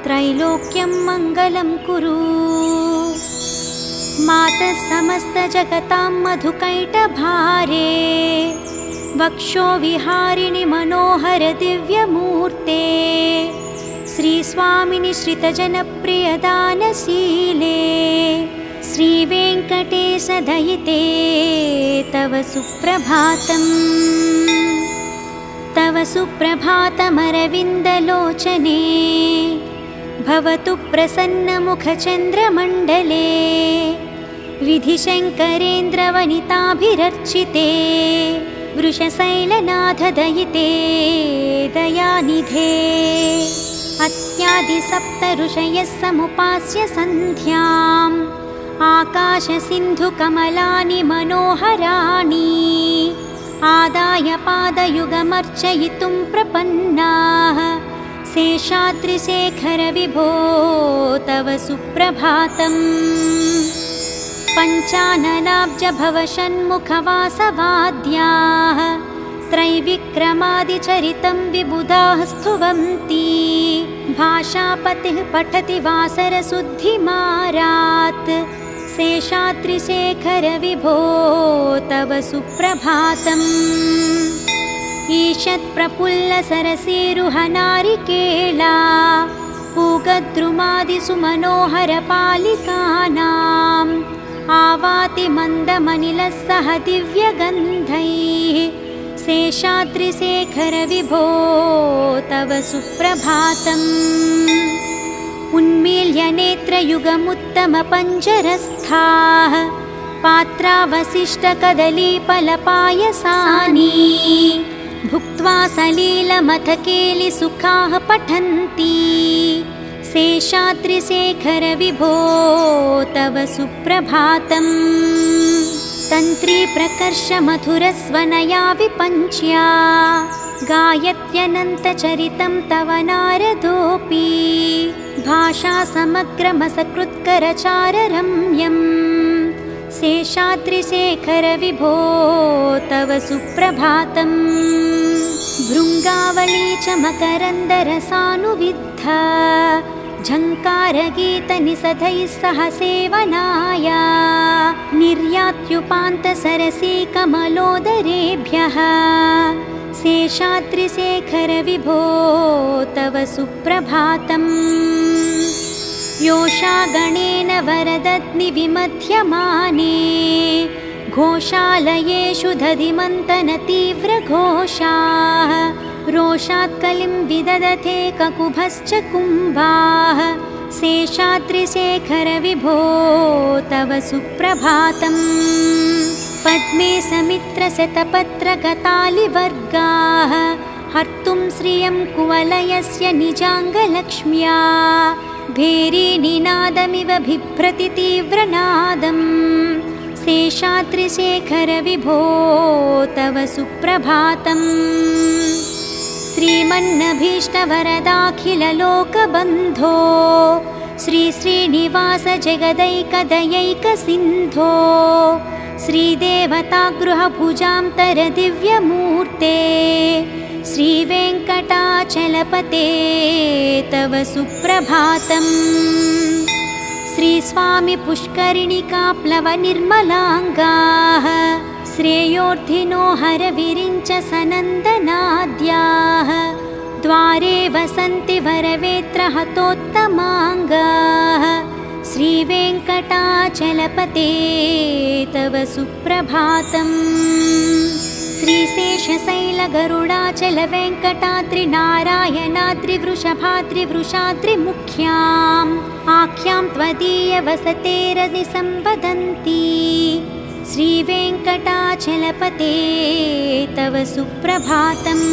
त्रैलोक्यं मङ्गलं कुरु। मातः समस्तजगतां मधुकैटभारे। वक्षो विहारिणि मनोहर दिव्यमूर्ते। श्रीस्वामिनि श्रितजनप्रियदानशीले। श्रीवेङ्कटेश दयिते तव सुप्रभातम्। तव सुप्रभातमरविन्दलोचने। भवतु प्रसन्नमुखचन्द्रमण्डले। विधिशङ्करेन्द्रवनिताभिरर्चिते। वृषशैलनाथदयिते दयानिधे। अत्यादिसप्तऋषयः समुपास्य सन्ध्याम्। आकाशसिन्धुकमलानि मनोहराणि। आदाय पादयुगमर्चयितुं प्रपन्नाः। शेषाद्रिशेखर विभो तव सुप्रभातम्। पञ्चाननाब्जभवषण्मुखवासवाद्याः। त्रैविक्रमादिचरितं विबुधाः स्तुवन्ति। भाषापतिः पठति वासरशुद्धिमारात्। शेषाद्रिशेखर विभो तव सुप्रभातम्। ईषत्प्रफुल्लसरसीरुहनारिकेला। पूगद्रुमादिषु मनोहरपालिकानाम्। आवाति मन्दमनिलः सह दिव्यगन्धैः। शेषाद्रिशेखर विभो तव सुप्रभातम्। उन्मील्य नेत्रयुगमुत्तमपञ्जरस्थाः। पात्रावशिष्टकदलीफलपायसानि। भुक्त्वा सलीलमथकेलिसुखाः पठन्ति। शेषाद्रिशेखर विभो तव सुप्रभातम्। तन्त्री प्रकर्ष मधुरस्वनया विपञ्च्या। गायत्यनन्तचरितं तव नारदोऽपि। भाषा समग्रमसकृत्करचाररम्यम्। शेषाद्रिशेखर विभो तव सुप्रभातम्। भृङ्गावली च मकरन्दरसानुविद्धा। झङ्कारगीतनिषदैः सह सेवनाय। निर्यात्युपान्तसरसीकमलोदरेभ्यः। शेषाद्रिशेखर विभो तव सुप्रभातम्। योषागणेन वरदग्निविमध्यमाने। घोषालयेषु दधिमन्तनतीव्रघोषाः। रोषात्कलिं विदधते ककुभश्च कुम्भाः। शेषाद्रिशेखर विभो तव सुप्रभातम्। पद्मे समित्रशतपत्रगतालिवर्गाः। हर्तुं श्रियं कुवलयस्य निजाङ्गलक्ष्म्या। भेरीनिनादमिव बिभ्रति तीव्रनादम्। शेषाद्रिशेखर विभो तव सुप्रभातम्। श्रीमन्नभीष्टवरदाखिललोकबन्धो। श्रीश्रीनिवास जगदैकदयैकसिन्धो। श्रीदेवतागृहभुजान्तर दिव्यमूर्ते। श्रीवेङ्कटाचलपते तव सुप्रभातम्। श्रीस्वामि पुष्करिणिकाप्लवनिर्मलाङ्गाः। श्रेयोर्धिनो हरविरिञ्च सनन्दनाद्याः। द्वारे वसन्ति वरवेत्रहतोत्तमाङ्गाः। श्रीवेङ्कटाचलपते तव सुप्रभातम्। श्रीशेषशैलगरुडाचलवेङ्कटाद्रिनारायणाद्रिवृषभाद्रिवृषाद्रिमुख्याम्। आख्यां त्वदीयवसतेरनिसम्वदन्ति। श्रीवेङ्कटाचलपते तव सुप्रभातम्।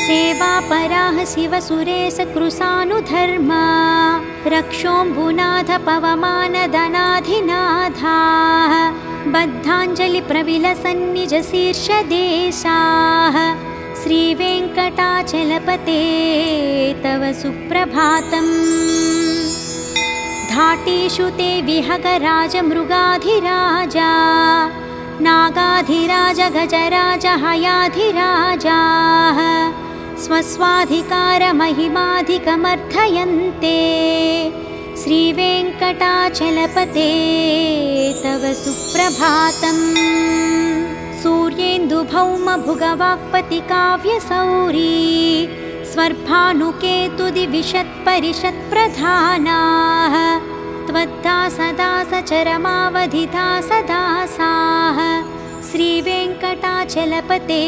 सेवापराः शिवसुरेशकृशानुधर्मा। रक्षोऽम्बुनाथ पवमानदनाधिनाथाः। बद्धाञ्जलिप्रविलसन्निजशीर्षदेशाः। श्रीवेङ्कटाचलपते तव सुप्रभातम्। धाटीषु ते विहगराजमृगाधिराजा नागाधिराज गजराज हयाधिराजाः स्वस्वाधिकारमहिमाधिकमर्थयन्ते। श्रीवेङ्कटाचलपते तव सुप्रभातम्। सूर्येन्दुभौमभुगवाक्पतिकाव्यसौरी स्वर्भानुकेतुदिविशत्परिषत्प्रधानाः त्वद्दासदासचरमावधिदासदासाः। श्रीवेङ्कटाचलपते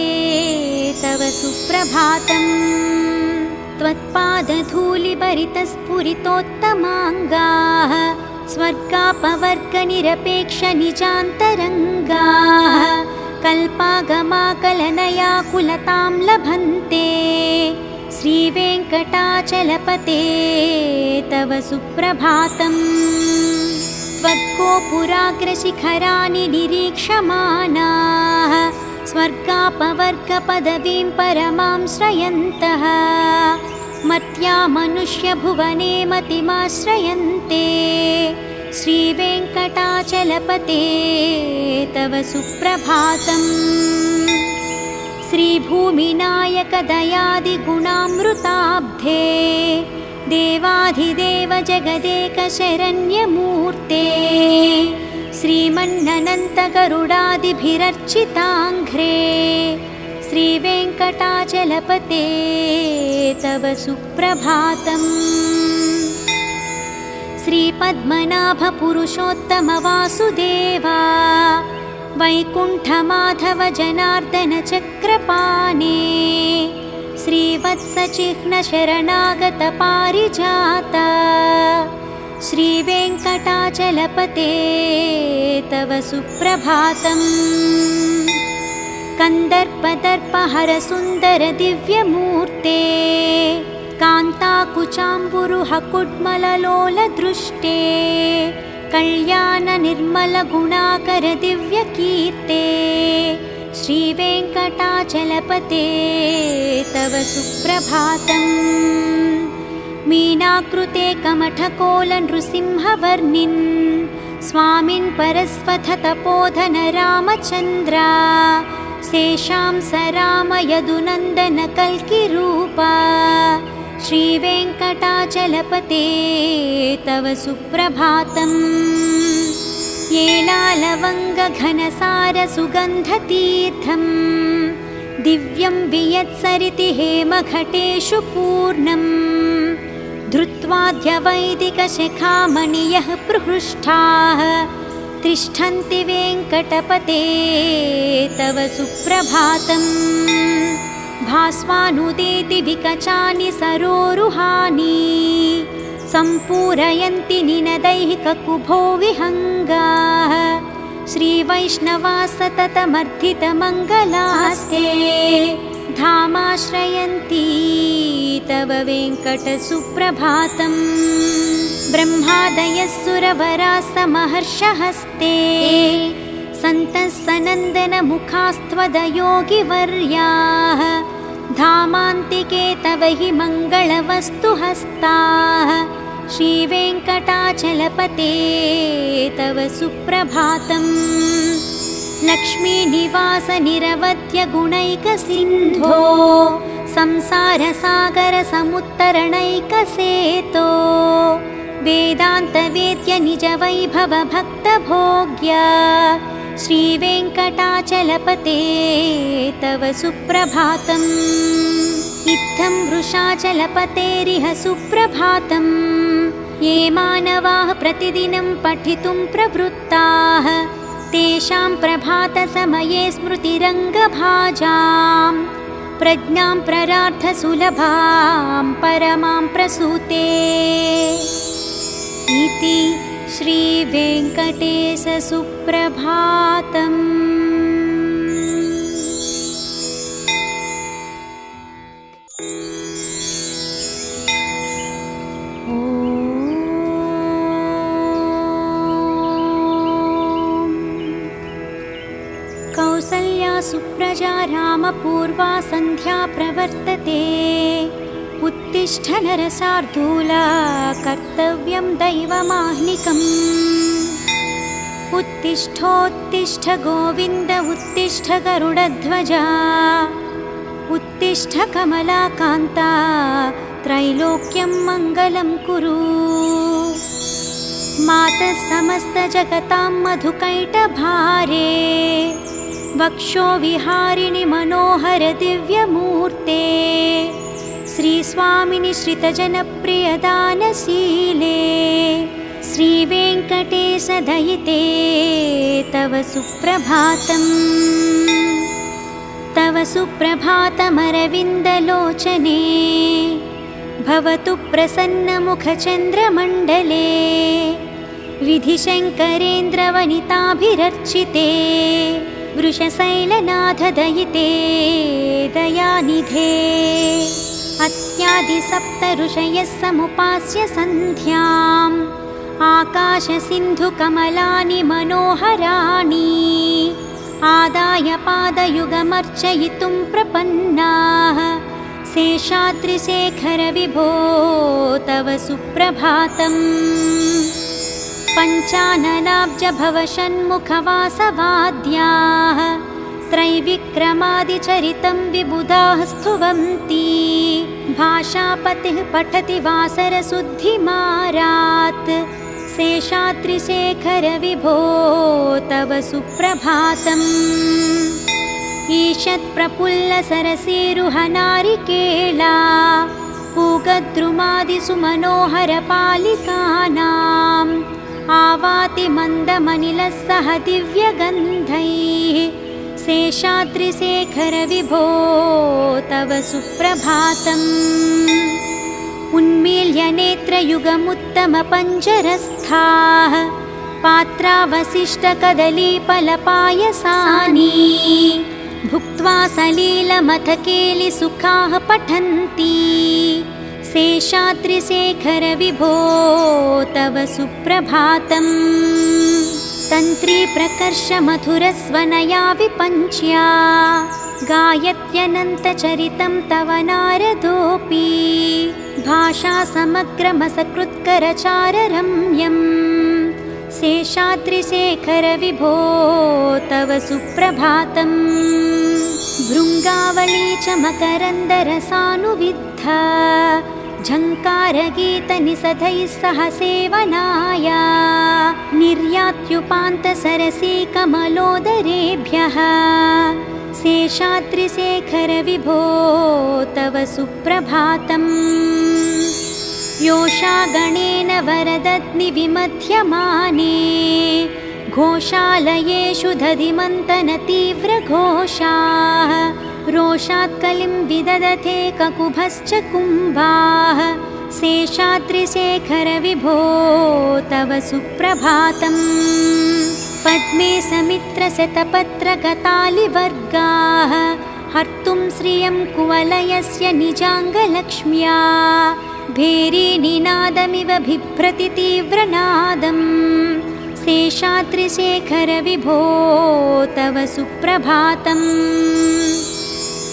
तव सुप्रभातम्। त्वत्पादधूलिभरितस्फुरितोत्तमाङ्गाः स्वर्गापवर्गनिरपेक्षनिजान्तरङ्गाः कल्पागमाकलनयाकुलतां लभन्ते। श्रीवेङ्कटाचलपते तव सुप्रभातम्। त्वद्गोपुराग्रशिखराणि निरीक्षमाणाः स्वर्गापवर्गपदवीं परमां श्रयन्तः मर्त्या मनुष्यभुवने मतिमाश्रयन्ते। श्रीवेङ्कटाचलपते तव सुप्रभातम्। श्रीभूमिनायकदयादिगुणामृताब्धे देवाधिदेव जगदेकशरण्यमूर्ते श्रीमन्ननन्तगरुडादिभिरर्चिताङ्घ्रे। श्रीवेङ्कटाचलपते तव सुप्रभातम्। श्रीपद्मनाभपुरुषोत्तमवासुदेवा वैकुण्ठमाधव जनार्दन चक्रपाणे श्रीवत्सचिह्नशरणागतपारिजात। श्रीवेङ्कटाचलपते तव सुप्रभातम्। कन्दर्पदर्पहरसुन्दर दिव्यमूर्ते कान्ताकुचाम्बुरुहकुड्मललोलदृष्टे कल्याणनिर्मलगुणाकर दिव्यकीर्ते। श्रीवेङ्कटाचलपते तव सुप्रभातम्। मीनाकृते कमठकोलनृसिंहवर्णिन् स्वामिन् परस्वथतपोधन रामचन्द्रा शेषां स रामयदुनन्दन कल्किरूपा। श्रीवेङ्कटाचलपते तव सुप्रभातम्। येलालवङ्गघनसारसुगन्धतीर्थं दिव्यं वियत्सरिति हेमघटेषु पूर्णम् धृत्वाद्यवैदिकशिखामणियः प्रहृष्टाः तिष्ठन्ति वेङ्कटपते तव सुप्रभातम्। भास्वानुदेति विकचानि सरोरुहानि सम्पूरयन्ति निनदैहिककुभो विहङ्गाः। श्रीवैष्णवा सततमर्थितमङ्गलास्ते धामाश्रयन्ति तव वेङ्कटसुप्रभातम्। ब्रह्मादयः सुरवराः समहर्षहस्ते सन्तः सनन्दनमुखास्त्वदयोगिवर्याः धामान्तिके तव हि मङ्गलवस्तुहस्ताः। श्रीवेङ्कटाचलपते तव सुप्रभातम्। लक्ष्मीनिवास निरवध्यगुणैकसिन्धो संसारसागरसमुत्तरणैकसेतो वेदान्तवेद्य निजवैभव भक्तभोग्य। श्रीवेङ्कटाचलपते तव सुप्रभातम्। इत्थं वृषाचलपतेरिह सुप्रभातम्। ये मानवाः प्रतिदिनं पठितुं प्रवृत्ताः तेषां प्रभातसमये स्मृतिरङ्गभाजां प्रज्ञां प्ररार्थसुलभां परमां प्रसूते। इति श्रीवेङ्कटेश सुप्रभातम्। कौसल्या सुप्रजा राम पूर्वा सन्ध्या प्रवर्तते। उत्तिष्ठ नरशार्दूला कर्तव्यं दैवमाह्निकम्। उत्तिष्ठोत्तिष्ठ गोविन्द उत्तिष्ठ गरुडध्वजा। उत्तिष्ठ कमलाकान्ता त्रैलोक्यं मङ्गलं कुरु। मातः समस्तजगतां मधुकैटभारे। वक्षो विहारिणि मनोहर दिव्यमूर्ते। श्रीस्वामिनि श्रितजनप्रियदानशीले। श्रीवेङ्कटेश दयिते तव सुप्रभातम्। तव सुप्रभातमरविन्दलोचने। भवतु प्रसन्नमुखचन्द्रमण्डले। विधिशङ्करेन्द्रवनिताभिरर्चिते। वृषशैलनाथ दयिते दयानिधे। अत्यादिसप्त ऋषयः समुपास्य सन्ध्याम्। आकाशसिन्धुकमलानि मनोहराणि। आदाय पादयुगमर्चयितुं प्रपन्नाः। शेषाद्रिशेखर विभो तव सुप्रभातम्। पञ्चाननाब्जभवषण्मुखवासवाद्याः। त्रैविक्रमादिचरितं विबुधाः स्तुवन्ति। भाषापतिः पठति वासरशुद्धिमारात्। शेषाद्रिशेखर विभो तव सुप्रभातम्। ईषत्प्रफुल्लसरसीरुहनारिकेला। पूगद्रुमादिषु मनोहरपालिकानाम्। आवाति मन्दमनिलः सह दिव्यगन्धैः। शेषाद्रिशेखर विभो तव सुप्रभातम्। उन्मील्य नेत्रयुगमुत्तमपञ्जरस्थाः। पात्रावशिष्टकदलीफलपायसानि। भुक्त्वा सलीलमथकेलिसुखाः पठन्ति। शेषाद्रिशेखर विभो तव सुप्रभातम्। तन्त्री प्रकर्ष मधुरस्वनया विपञ्च्या। गायत्यनन्तचरितं तव नारदोऽपि। भाषा समग्रमसकृत्करचाररम्यम्। शेषाद्रिशेखर विभो तव सुप्रभातम्। भृङ्गावली च मकरन्दरसानुविद्धा। झङ्कारगीतनिषदैः सह सेवनाय। निर्यात्युपान्तसरसीकमलोदरेभ्यः। शेषाद्रिशेखर विभो तव सुप्रभातम्। योषा गणेन वरदग्निविमध्यमाने। घोषालयेषु दधिमन्तनतीव्रघोषाः। रोषात्कलिं विदधते ककुभश्च कुम्भाः। शेषाद्रिशेखर विभो तव सुप्रभातम्। पद्मे समित्रशतपत्रगतालिवर्गाः। हर्तुं श्रियं कुवलयस्य निजाङ्गलक्ष्म्या। भेरीनिनादमिव बिभ्रति तीव्रनादम्। शेषाद्रिशेखर विभो तव सुप्रभातम्।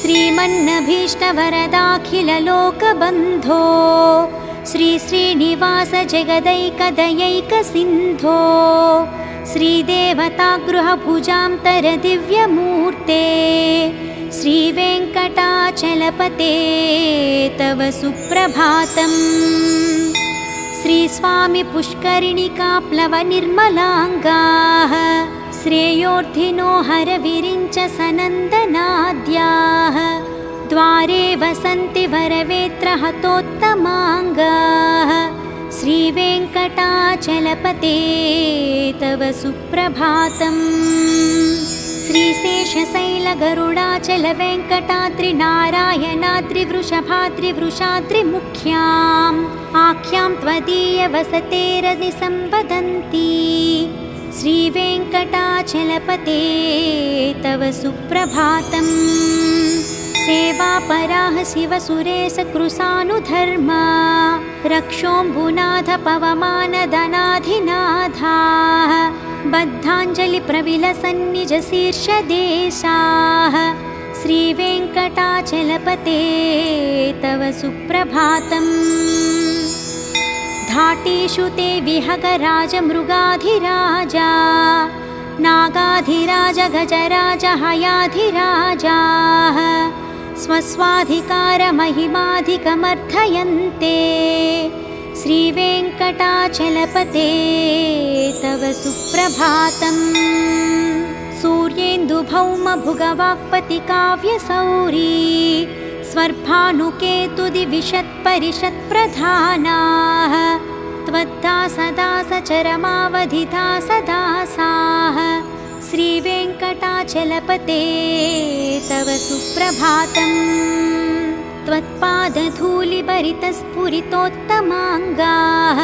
श्रीमन्नभीष्टवरदाखिललोकबन्धो। श्रीश्रीनिवास जगदैकदयैकसिन्धो। श्रीदेवतागृहभुजान्तरदिव्यमूर्ते। श्रीवेङ्कटाचलपते तव सुप्रभातम्। श्रीस्वामि पुष्करिणिकाप्लवनिर्मलाङ्गाः। श्रेयोर्धिनो हरविरिञ्च सनन्दनाद्याः। द्वारे वसन्ति वरवेत्रहतोत्तमाङ्गाः। श्रीवेङ्कटाचलपते तव सुप्रभातम्। श्रीशेषशैलगरुडाचलवेङ्कटाद्रिनारायणाद्रिवृषभाद्रिवृषाद्रिमुख्याम्। आख्यां त्वदीयवसतेरनिसम्वदन्ति। श्रीवेङ्कटाचलपते तव सुप्रभातम्। सेवापराः शिवसुरेशकृशानुधर्मा। रक्षोऽम्बुनाथ पवमानदनाधिनाथाः। बद्धाञ्जलिप्रविलसन्निजशीर्षदेशाः। श्रीवेङ्कटाचलपते तव सुप्रभातम्। धाटीषु ते विहगराजमृगाधिराजा नागाधिराज गजराज हयाधिराजाः स्वस्वाधिकारमहिमाधिकमर्थयन्ते। श्रीवेङ्कटाचलपते तव सुप्रभातम्। सूर्येन्दुभौमभुगवाक्पतिकाव्यसौरी स्वर्भानुकेतुदिविशत्परिषत्प्रधानाः त्वद्दासदासचरमावधिदासदासाः। श्रीवेङ्कटाचलपते तव सुप्रभातम्। त्वत्पादधूलिभरितस्फुरितोत्तमाङ्गाः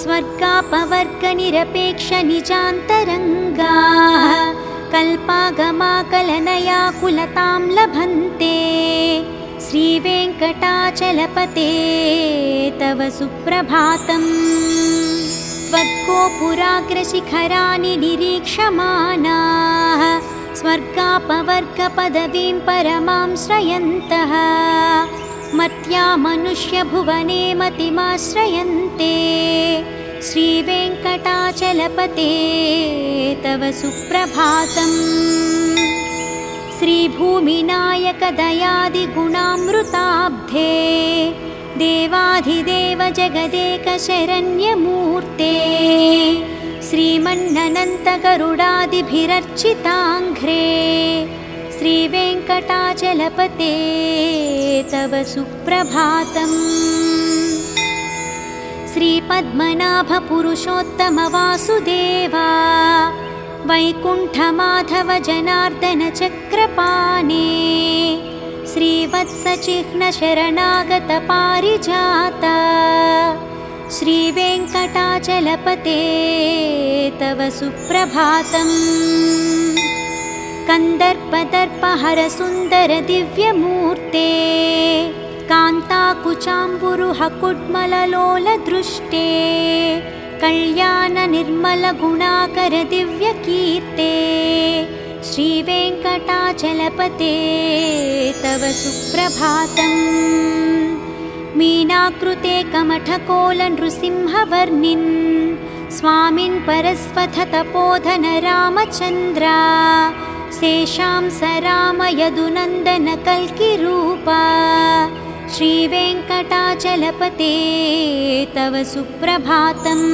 स्वर्गापवर्गनिरपेक्षनिजान्तरङ्गाः कल्पागमाकलनयाकुलतां लभन्ते। श्रीवेङ्कटाचलपते तव सुप्रभातम्। त्वद्गोपुराग्रशिखराणि निरीक्षमाणाः स्वर्गापवर्गपदवीं परमां श्रयन्तः मर्त्या मनुष्यभुवने मतिमाश्रयन्ते। श्रीवेङ्कटाचलपते तव सुप्रभातम्। श्रीभूमिनायकदयादिगुणामृताब्धे देवाधिदेव जगदेकशरण्यमूर्ते श्रीमन्ननन्तगरुडादिभिरर्चिताङ्घ्रे। श्रीवेङ्कटाचलपते तव सुप्रभातम्। श्रीपद्मनाभपुरुषोत्तमवासुदेवा वैकुण्ठमाधव जनार्दन चक्रपाणे श्रीवत्सचिह्नशरणागतपारिजात। श्रीवेङ्कटाचलपते तव सुप्रभातम्। कन्दर्पदर्पहरसुन्दर दिव्यमूर्ते कान्ताकुचाम्बुरुहकुड्मललोलदृष्टे कल्याणनिर्मलगुणाकर दिव्यकीर्ते। श्रीवेङ्कटाचलपते तव सुप्रभातम्। मीनाकृते कमठकोलनृसिंहवर्णिन् स्वामिन् परस्वथतपोधन रामचन्द्रा शेषां स रामयदुनन्दन कल्किरूपा। श्रीवेङ्कटाचलपते तव सुप्रभातम्।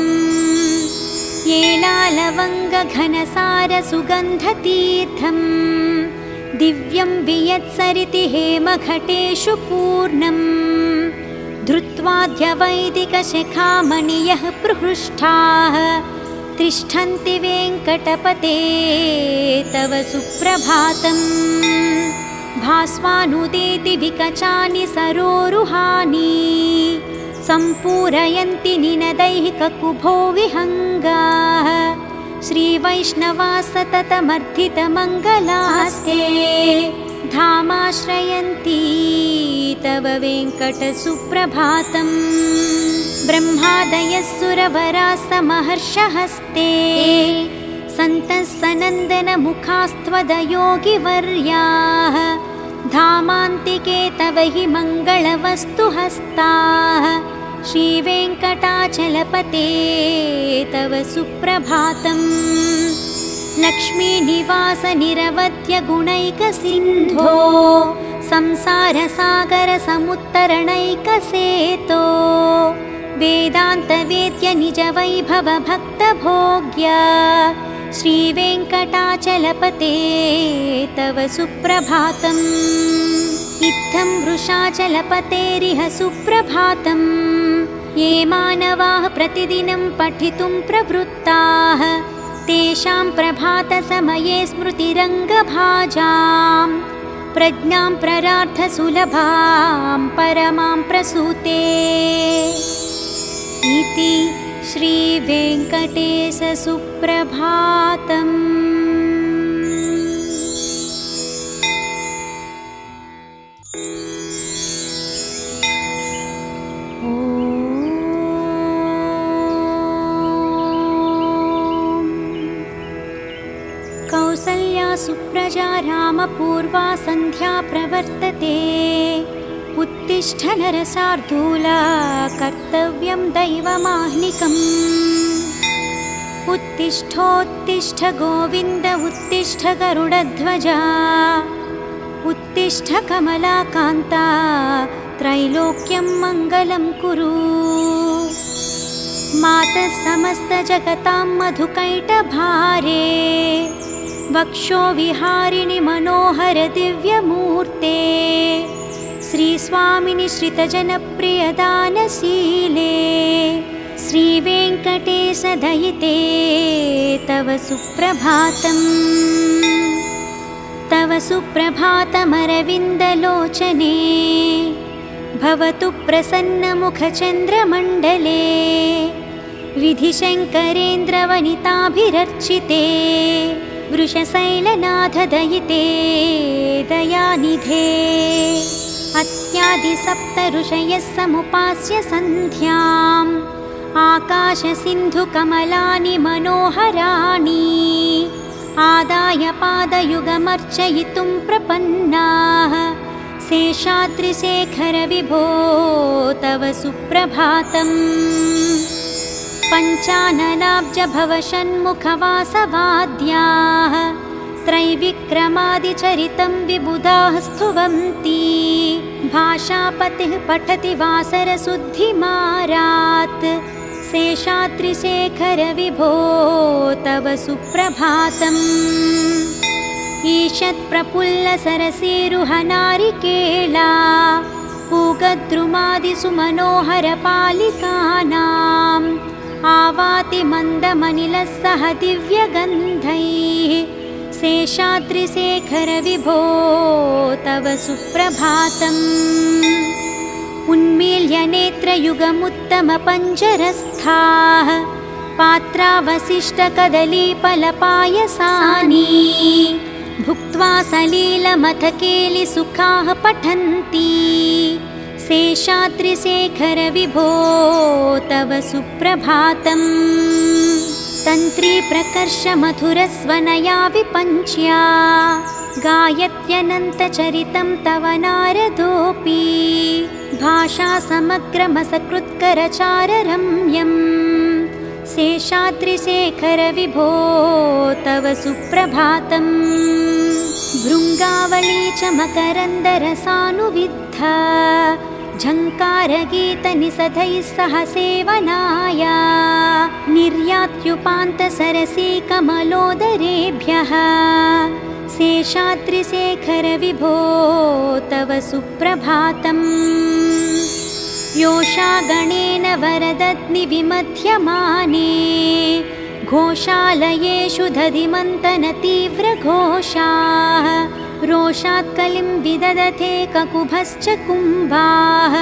येलालवङ्गघनसारसुगन्धतीर्थं दिव्यं वियत्सरिति हेमघटेषु पूर्णम् धृत्वाद्यवैदिकशिखामणियः प्रहृष्टाः तिष्ठन्ति वेङ्कटपते तव सुप्रभातम्। भास्वानुदेति विकचानि सरोरुहानि सम्पूरयन्ति निनदैः ककुभो विहङ्गाः। श्रीवैष्णवा सततमर्थितमङ्गलास्ते धामाश्रयन्ति तव वेङ्कटसुप्रभातम्। ब्रह्मादयः सुरवराः समहर्षहस्ते सन्तः सनन्दनमुखास्त्वदयोगिवर्याः धामान्तिके तव हि मङ्गलवस्तुहस्ताः। श्रीवेङ्कटाचलपते तव सुप्रभातम्। लक्ष्मीनिवास निरवध्यगुणैकसिन्धो संसारसागरसमुत्तरणैकसेतो वेदान्तवेद्य निजवैभव भक्तभोग्य। श्रीवेङ्कटाचलपते तव सुप्रभातम्। इत्थं वृषाचलपतेरिह सुप्रभातम्। ये मानवाः प्रतिदिनं पठितुं प्रवृत्ताः तेषां प्रभातसमये स्मृतिरङ्गभाजां प्रज्ञां प्ररार्थसुलभां परमां प्रसूते। इति श्रीवेङ्कटेश सुप्रभातम्। कौसल्या सुप्रजा रामपूर्वा सन्ध्या प्रवर्तते। उत्तिष्ठ नरशार्दूला कर्तव्यं दैवमाह्निकम्। उत्तिष्ठोत्तिष्ठ गोविन्द उत्तिष्ठ गरुडध्वजा। उत्तिष्ठ कमलाकान्ता त्रैलोक्यं मङ्गलं कुरु। मातः समस्तजगतां मधुकैटभारे। वक्षो विहारिणि मनोहर दिव्यमूर्ते। श्रीस्वामिनि श्रितजनप्रियदानशीले। श्रीवेङ्कटेश दयिते तव सुप्रभातम्। तव सुप्रभातमरविन्दलोचने। भवतु प्रसन्नमुखचन्द्रमण्डले। विधिशङ्करेन्द्रवनिताभिरर्चिते। वृषशैलनाथ दयिते दयानिधे। अत्यादिसप्त ऋषयः समुपास्य सन्ध्याम्। आकाशसिन्धुकमलानि मनोहराणि। आदाय पादयुगमर्चयितुं प्रपन्नाः। शेषाद्रिशेखर विभो तव सुप्रभातम्। पञ्चाननाब्जभवषण्मुखवासवाद्याः। त्रैविक्रमादिचरितं विबुधाः स्तुवन्ति। भाषापतिः पठति वासरशुद्धिमारात्। शेषाद्रिशेखर विभो तव सुप्रभातम्। ईषत्प्रफुल्लसरसीरुहनारिकेला। पूगद्रुमादिषु मनोहरपालिकानाम्। आवाति मन्दमनिलः सह दिव्यगन्धैः। शेषाद्रिशेखर विभो तव सुप्रभातम्। उन्मील्य नेत्रयुगमुत्तमपञ्जरस्थाः। पात्रावशिष्टकदलीफलपायसानि। भुक्त्वा सलीलमथकेलिसुखाः पठन्ति। शेषाद्रिशेखर विभो तव सुप्रभातम्। तन्त्री प्रकर्ष मधुरस्वनया विपञ्च्या। गायत्यनन्तचरितं तव नारदोऽपि। भाषा समग्रमसकृत्करचाररम्यम्। शेषाद्रिशेखर विभो तव सुप्रभातम्। भृङ्गावली च मकरन्दरसानुविद्धा। झङ्कारगीतनिषदैः सह सेवनाय। निर्यात्युपान्तसरसी कमलोदरेभ्यः। शेषाद्रिशेखर विभो तव सुप्रभातम्। योषागणेन वरदग्निविमध्यमाने। घोषालयेषु दधिमन्तनतीव्रघोषाः। रोषात् कलिं विदधते ककुभश्च कुम्भाः।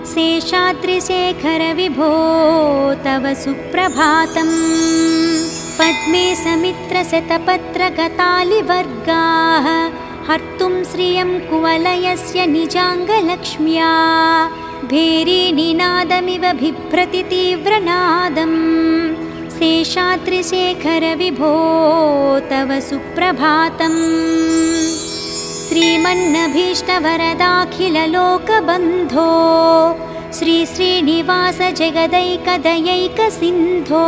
शेषाद्रिशेखर विभो तव सुप्रभातम्। पद्मे समित्रशतपत्रगतालिवर्गाः। हर्तुं श्रियं कुवलयस्य निजाङ्गलक्ष्म्या। भेरीनिनादमिव बिभ्रति तीव्रनादम्। शेषाद्रिशेखर विभो तव सुप्रभातम्। श्रीमन्नभीष्टवरदाखिललोकबन्धो। श्रीश्रीनिवास जगदैकदयैकसिन्धो।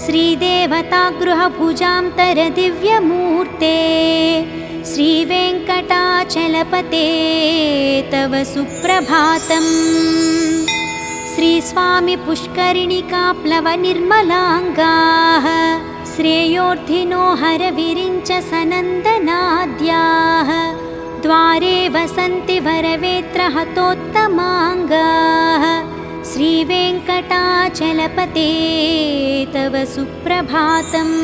श्रीदेवतागृहभुजान्तरदिव्यमूर्ते। श्रीवेङ्कटाचलपते तव सुप्रभातम्। श्रीस्वामि पुष्करिणिकाप्लवनिर्मलाङ्गाः। श्रेयोर्धिनो हरविरिञ्च सनन्दनाद्याः। द्वारे वसन्ति वरवेत्रहतोत्तमाङ्गाः। श्रीवेङ्कटाचलपते तव सुप्रभातम्।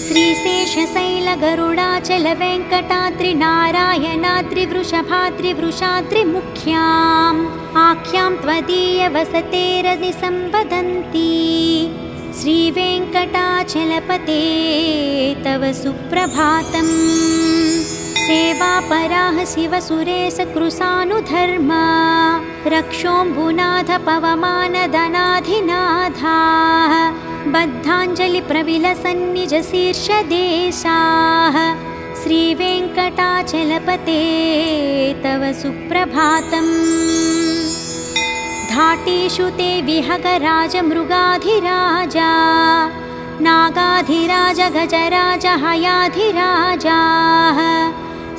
श्रीशेषशैलगरुडाचलवेङ्कटाद्रिनारायणाद्रिवृषभाद्रिवृषाद्रिमुख्याम्। आख्यां त्वदीयवसतेरनिसम्वदन्ति। श्रीवेङ्कटाचलपते तव सुप्रभातम्। सेवापराः शिवसुरेशकृशानुधर्मा रक्षोऽम्बुनाथ पवमानदनाधिनाथाः बद्धाञ्जलिप्रविलसन्निजशीर्षदेशाः श्रीवेङ्कटाचलपते तव सुप्रभातम्। धाटीषु ते विहगराजमृगाधिराजा नागाधिराज गजराज हयाधिराजाः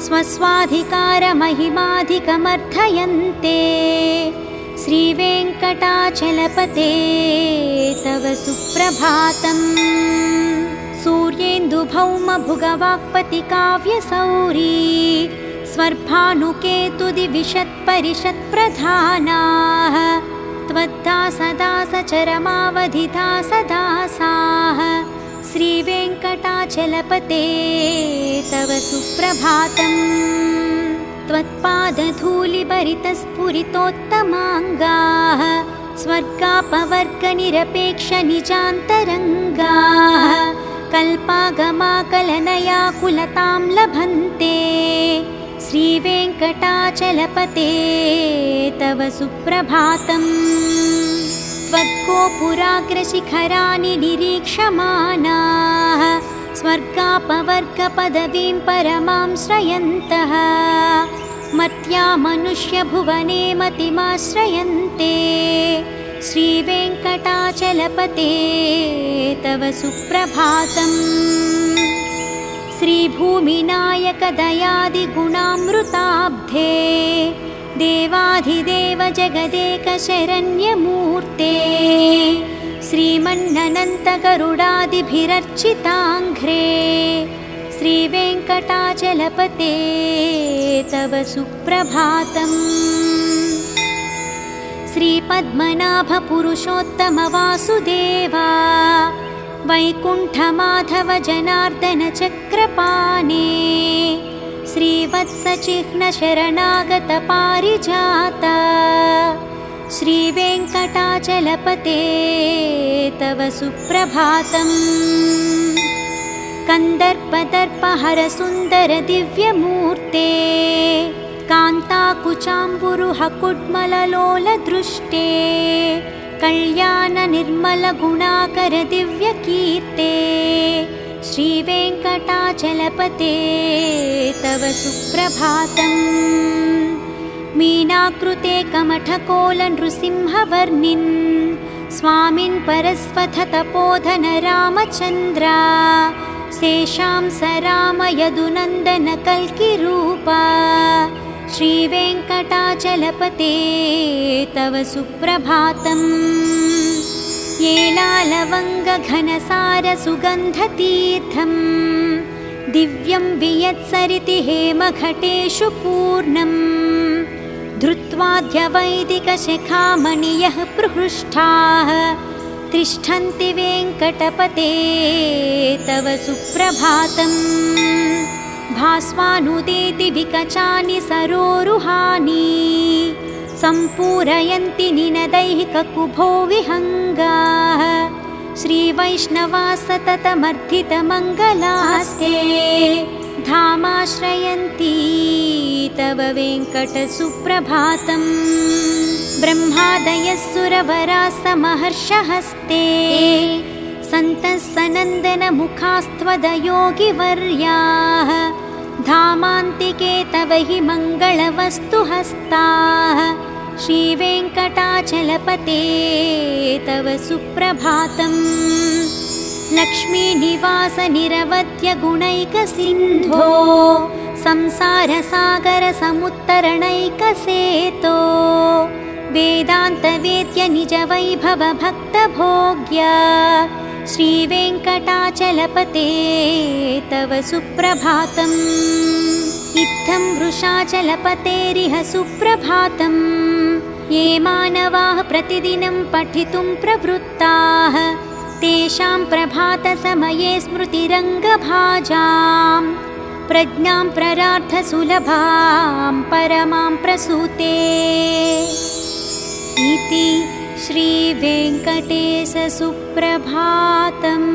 स्वस्वाधिकारमहिमाधिकमर्थयन्ते श्रीवेङ्कटाचलपते तव सुप्रभातम्। सूर्येन्दुभौमभुगवाक्पतिकाव्यसौरी स्वर्भानुकेतुदिविशत्परिषत्प्रधानाः त्वद्दासदासचरमावधिदासदासाः श्रीवेङ्कटाचलपते तव सुप्रभातम्। त्वत्पादधूलिभरितस्फुरितोत्तमाङ्गाः स्वर्गापवर्गनिरपेक्षनिजान्तरङ्गाः कल्पागमाकलनयाकुलतां लभन्ते श्रीवेङ्कटाचलपते तव सुप्रभातम्। त्वद्गोपुराग्रशिखराणि निरीक्षमाणाः स्वर्गापवर्गपदवीं परमां श्रयन्तः मर्त्या मनुष्यभुवने मतिमाश्रयन्ते श्रीवेङ्कटाचलपते तव सुप्रभातम्। श्रीभूमिनायकदयादिगुणामृताब्धे देवाधिदेव जगदेकशरण्यमूर्ते श्रीमन्ननन्तगरुडादिभिरर्चिताङ्घ्रे श्रीवेङ्कटाचलपते तव सुप्रभातम्। श्रीपद्मनाभपुरुषोत्तमवासुदेवा वैकुण्ठमाधव जनार्दन चक्रपाणे श्रीवत्सचिह्नशरणागत पारिजात श्रीवेङ्कटाचलपते तव सुप्रभातम्। कन्दर्पदर्पहर सुन्दर दिव्यमूर्ते कान्ताकुचाम्बुरुहकुड्मललोलदृष्टे कल्याण निर्मल गुणाकर दिव्यकीर्ते श्रीवेङ्कटाचलपते तव सुप्रभातम्। मीनाकृते कमठकोल नृसिंहवर्णिन् स्वामिन् परस्वथ तपोधन रामचन्द्रा शेषां स राम यदुनन्दन कल्किरूपा श्रीवेङ्कटाचलपते तव सुप्रभातम्। येलालवङ्गघनसार सुगन्धतीर्थं दिव्यं वियत्सरिति हेमघटेषु पूर्णम् धृत्वाद्यवैदिकशिखामणियः प्रहृष्टाः तिष्ठन्ति वेङ्कटपते तव सुप्रभातम्। भास्वानुदेति विकचानि सरोरुहानि सम्पूरयन्ति निनदैः ककुभो विहङ्गाः श्रीवैष्णवा सततमर्थितमङ्गलास्ते धामाश्रयन्ति तव वेङ्कटसुप्रभातम्। ब्रह्मादयः सुरवराः समहर्षहस्ते सन्तः सनन्दनमुखास्त्वदयोगिवर्याः धामान्तिके तव हि मङ्गलवस्तुहस्ताः श्रीवेङ्कटाचलपते तव सुप्रभातम्। लक्ष्मीनिवास निरवध्य गुणैकसिन्धो संसारसागर समुत्तरणैकसेतो वेदान्तवेद्य निजवैभव भक्तभोग्य श्रीवेङ्कटाचलपते तव सुप्रभातम्। इत्थं वृषाचलपतेरिह सुप्रभातम्। ये मानवाः प्रतिदिनं पठितुं प्रवृत्ताः तेषां प्रभातसमये स्मृतिरङ्गभाजां प्रज्ञां प्ररार्थसुलभां परमां प्रसूते इति श्रीवेङ्कटेशसुप्रभातम्।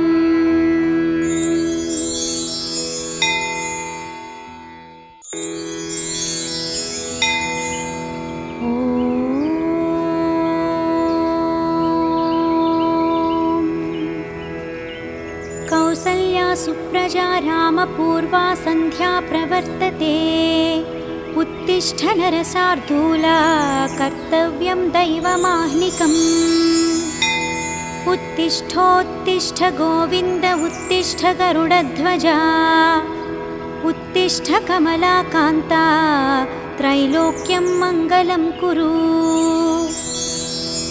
पूर्वा सन्ध्या प्रवर्तते। उत्तिष्ठ नरशार्दूला कर्तव्यं दैवमाह्निकम्। उत्तिष्ठोत्तिष्ठ गोविन्द उत्तिष्ठ गरुडध्वजा। उत्तिष्ठ कमलाकान्ता त्रैलोक्यं मङ्गलं कुरु।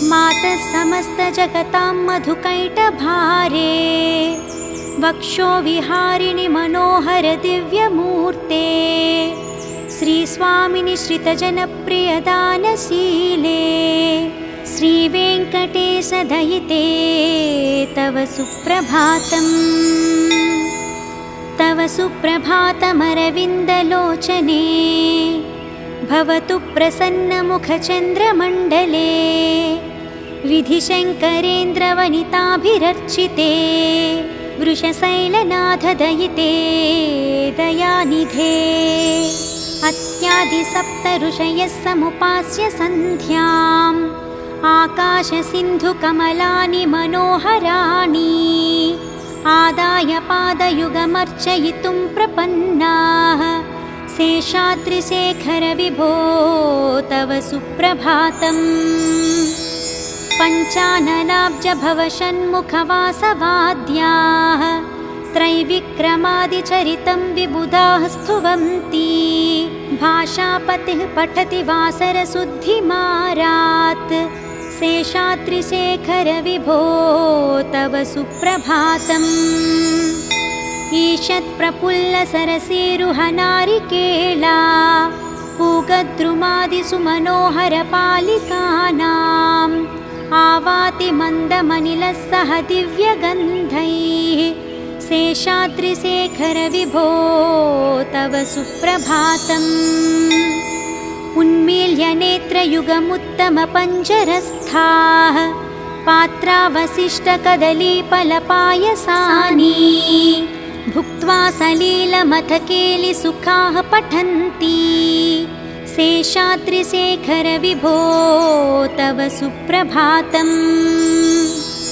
मातः समस्तजगतां मधुकैटभारे। वक्षो विहारिणि मनोहर दिव्यमूर्ते। श्रीस्वामिनि श्रितजनप्रियदानशीले। श्रीवेङ्कटेश दयिते तव सुप्रभातम्। तव सुप्रभातमरविन्दलोचने। भवतु प्रसन्नमुखचन्द्रमण्डले। विधिशङ्करेन्द्रवनिताभिरर्चिते। वृषशैलनाथ दयिते दयानिधे। अत्यादिसप्त ऋषयः समुपास्य सन्ध्याम्। आकाशसिन्धुकमलानि मनोहराणि। आदाय पादयुगमर्चयितुं प्रपन्नाः। शेषाद्रिशेखर विभो तव सुप्रभातम्। पञ्चाननाब्जभवषण्मुखवासवाद्याः। त्रैविक्रमादिचरितं विबुधाः स्तुवन्ति। भाषापतिः पठति वासरशुद्धिमारात्। शेषाद्रिशेखर विभो तव सुप्रभातम्। ईषत्प्रफुल्लसरसीरुहनारिकेला। पूगद्रुमादिषु मनोहरपालिकानाम्। आवाति मन्दमनिलः सह दिव्यगन्धैः। शेषाद्रिशेखर विभो तव सुप्रभातम्। उन्मील्य नेत्रयुगमुत्तमपञ्जरस्थाः। पात्रावशिष्टकदलीफलपायसानि। भुक्त्वा सलीलमथकेलिसुखाः पठन्ति। शेषाद्रिशेखर विभो तव सुप्रभातम्।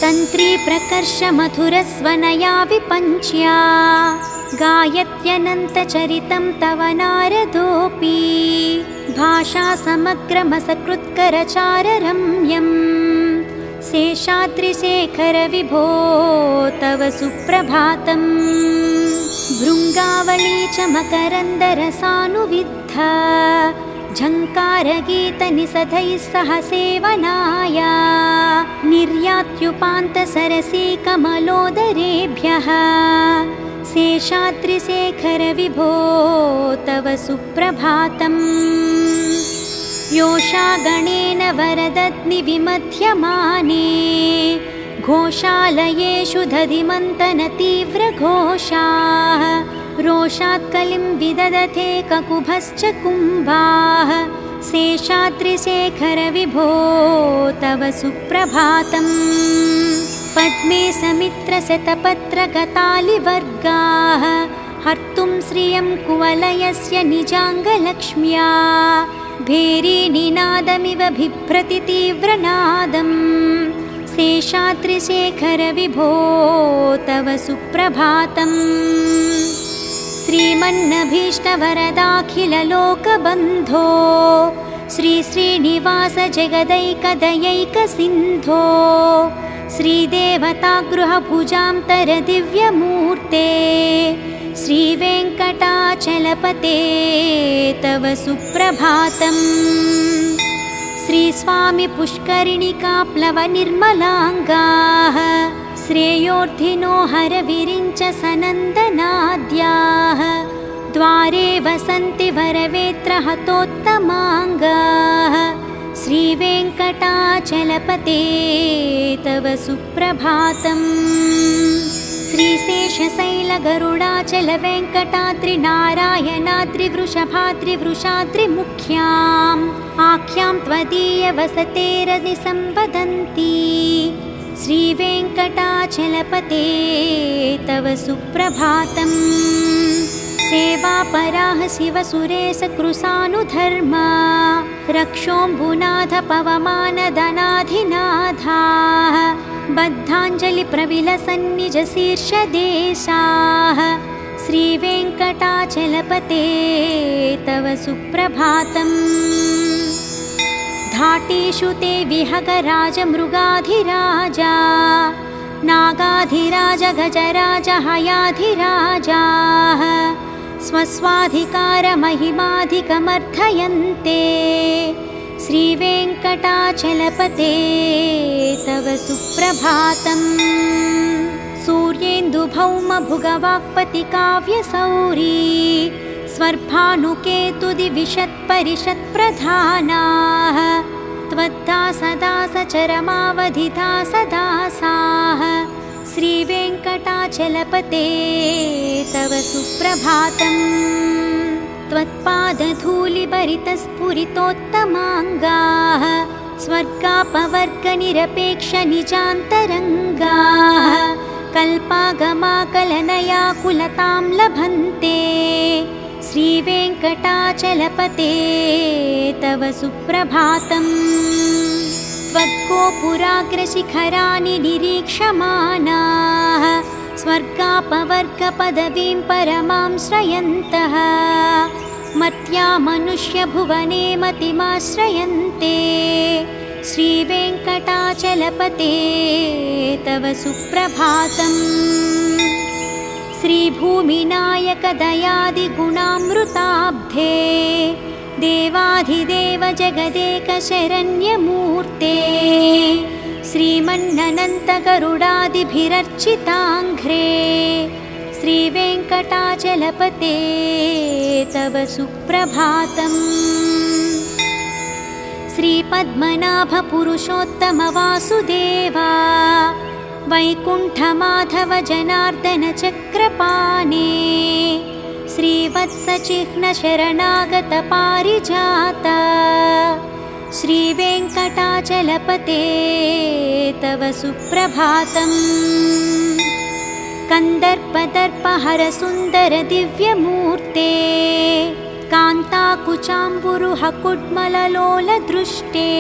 तन्त्री प्रकर्ष मधुरस्वनया विपञ्च्या। गायत्यनन्तचरितं तव नारदोऽपि। भाषा समग्रमसकृत्करचाररम्यम्। शेषाद्रिशेखर विभो तव सुप्रभातम्। भृङ्गावली च मकरन्दरसानुविद्धा। झङ्कारगीतनिषदैः सह सेवनाय। निर्यात्युपान्तसरसीकमलोदरेभ्यः। शेषाद्रिशेखर विभो तव सुप्रभातम्। योषागणेन वरदग्निविमध्यमाने। घोषालयेषु दधिमन्तनतीव्रघोषाः। रोषात्कलिं विदधते ककुभश्च कुम्भाः। शेषाद्रिशेखर विभो तव सुप्रभातम्। पद्मे समित्रशतपत्रगतालिवर्गाः। हर्तुं श्रियं कुवलयस्य निजाङ्गलक्ष्म्या। भेरीनिनादमिव बिभ्रति तीव्रनादम्। शेषाद्रिशेखर विभो तव सुप्रभातम्। श्रीमन्नभीष्टवरदाखिललोकबन्धो। श्रीश्रीनिवास जगदैकदयैकसिन्धो। श्रीदेवतागृहभुजान्तर दिव्यमूर्ते। श्रीवेङ्कटाचलपते तव सुप्रभातम्। श्रीस्वामि पुष्करिणिकाप्लवनिर्मलाङ्गाः। श्रेयोर्धिनो हरविरिञ्च सनन्दनाद्याः। द्वारे वसन्ति वरवेत्रहतोत्तमाङ्गाः। श्रीवेङ्कटाचलपते तव सुप्रभातम्। श्रीशेषशैलगरुडाचलवेङ्कटाद्रिनारायणाद्रिवृषभाद्रिवृषाद्रिमुख्याम्। आख्यां त्वदीयवसतेरनिसम्वदन्ति। श्रीवेङ्कटाचलपते तव सुप्रभातम्। सेवापराः शिवसुरेशकृशानुधर्मा। रक्षोऽम्बुनाथ पवमानदनाधिनाथाः। बद्धाञ्जलिप्रविलसन्निजशीर्षदेशाः। श्रीवेङ्कटाचलपते तव सुप्रभातम्। धाटीषु ते विहगराजमृगाधिराजा नागाधिराज गजराज हयाधिराजाः स्वस्वाधिकारमहिमाधिकमर्थयन्ते। श्रीवेङ्कटाचलपते तव सुप्रभातम्। सूर्येन्दुभौमभुगवाक्पतिकाव्यसौरी स्वर्भानुकेतुदिविशत्परिषत्प्रधानाः त्वद्दासदासचरमावधिदासदासाः। श्रीवेङ्कटाचलपते तव सुप्रभातम्। त्वत्पादधूलिभरितस्फुरितोत्तमाङ्गाः स्वर्गापवर्गनिरपेक्षनिजान्तरङ्गाः कल्पागमाकलनयाकुलतां लभन्ते। श्रीवेङ्कटाचलपते तव सुप्रभातम्। त्वद्गोपुराग्रशिखराणि निरीक्षमाणाः स्वर्गापवर्गपदवीं परमां श्रयन्तः मर्त्या मनुष्यभुवने मतिमाश्रयन्ते। श्रीवेङ्कटाचलपते तव सुप्रभातम्। श्रीभूमिनायकदयादिगुणामृताब्धे देवाधिदेव जगदेकशरण्यमूर्ते श्रीमन्ननन्तगरुडादिभिरर्चिताङ्घ्रे। श्रीवेङ्कटाचलपते तव सुप्रभातम्। श्रीपद्मनाभपुरुषोत्तमवासुदेवा वैकुण्ठमाधव जनार्दन चक्रपाणे श्रीवत्सचिह्नशरणागत पारिजात। श्रीवेङ्कटाचलपते तव सुप्रभातम्। कन्दर्पदर्पहरसुन्दर दिव्यमूर्ते कान्ताकुचाम्बुरुहकुड्मललोलदृष्टे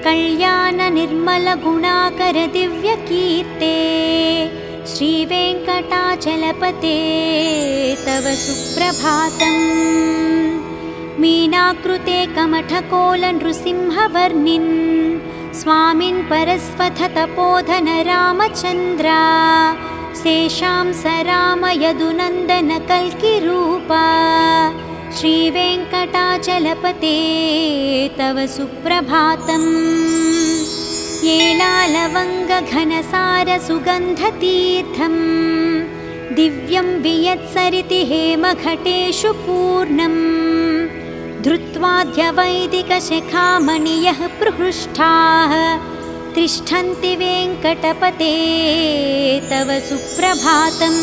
कल्याणनिर्मलगुणाकर दिव्यकीर्ते। श्रीवेङ्कटाचलपते तव सुप्रभातम्। मीनाकृते कमठकोलनृसिंहवर्णिन् स्वामिन् परस्वथतपोधन रामचन्द्रा शेषां स रामयदुनन्दन कल्किरूपा। श्रीवेङ्कटाचलपते तव सुप्रभातम्। येलालवङ्गघनसारसुगन्धतीर्थं दिव्यं वियत्सरिति हेमघटेषु पूर्णम् धृत्वाद्यवैदिकशिखामणियः प्रहृष्टाः तिष्ठन्ति वेङ्कटपते तव सुप्रभातम्।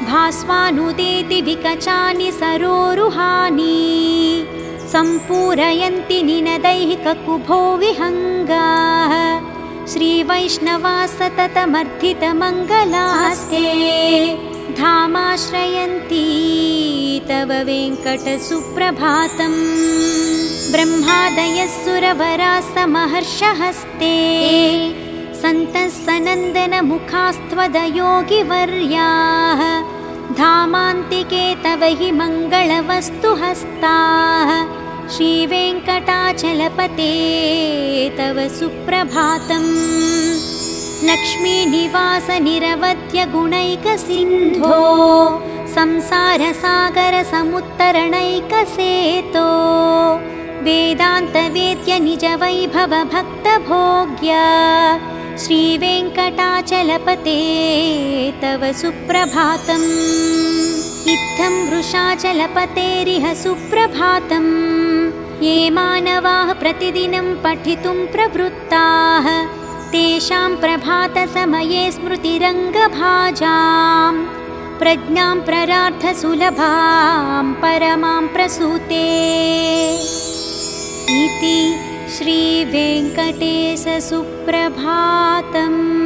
भास्वानुदेति विकचानि सरोरुहानि सम्पूरयन्ति निनदैः ककुभो विहङ्गाः। श्रीवैष्णवा सततमर्थितमङ्गलास्ते धामाश्रयन्ति तव वेङ्कटसुप्रभातम्। ब्रह्मादयः सुरवराः समहर्षहस्ते सन्तः सनन्दनमुखास्त्वदयोगिवर्याः धामान्तिके तव हि मङ्गलवस्तुहस्ताः। श्रीवेङ्कटाचलपते तव सुप्रभातम्। लक्ष्मीनिवास निरवध्यगुणैकसिन्धो संसारसागरसमुत्तरणैकसेतो वेदान्तवेद्य निजवैभव भक्तभोग्य। श्रीवेङ्कटाचलपते तव सुप्रभातम्। इत्थं वृषाचलपतेरिह सुप्रभातम्। ये मानवाः प्रतिदिनं पठितुं प्रवृत्ताः तेषां प्रभातसमये स्मृतिरङ्गभाजां प्रज्ञां प्ररार्थसुलभां परमां प्रसूते। इति श्रीवेङ्कटेश सुप्रभातम्।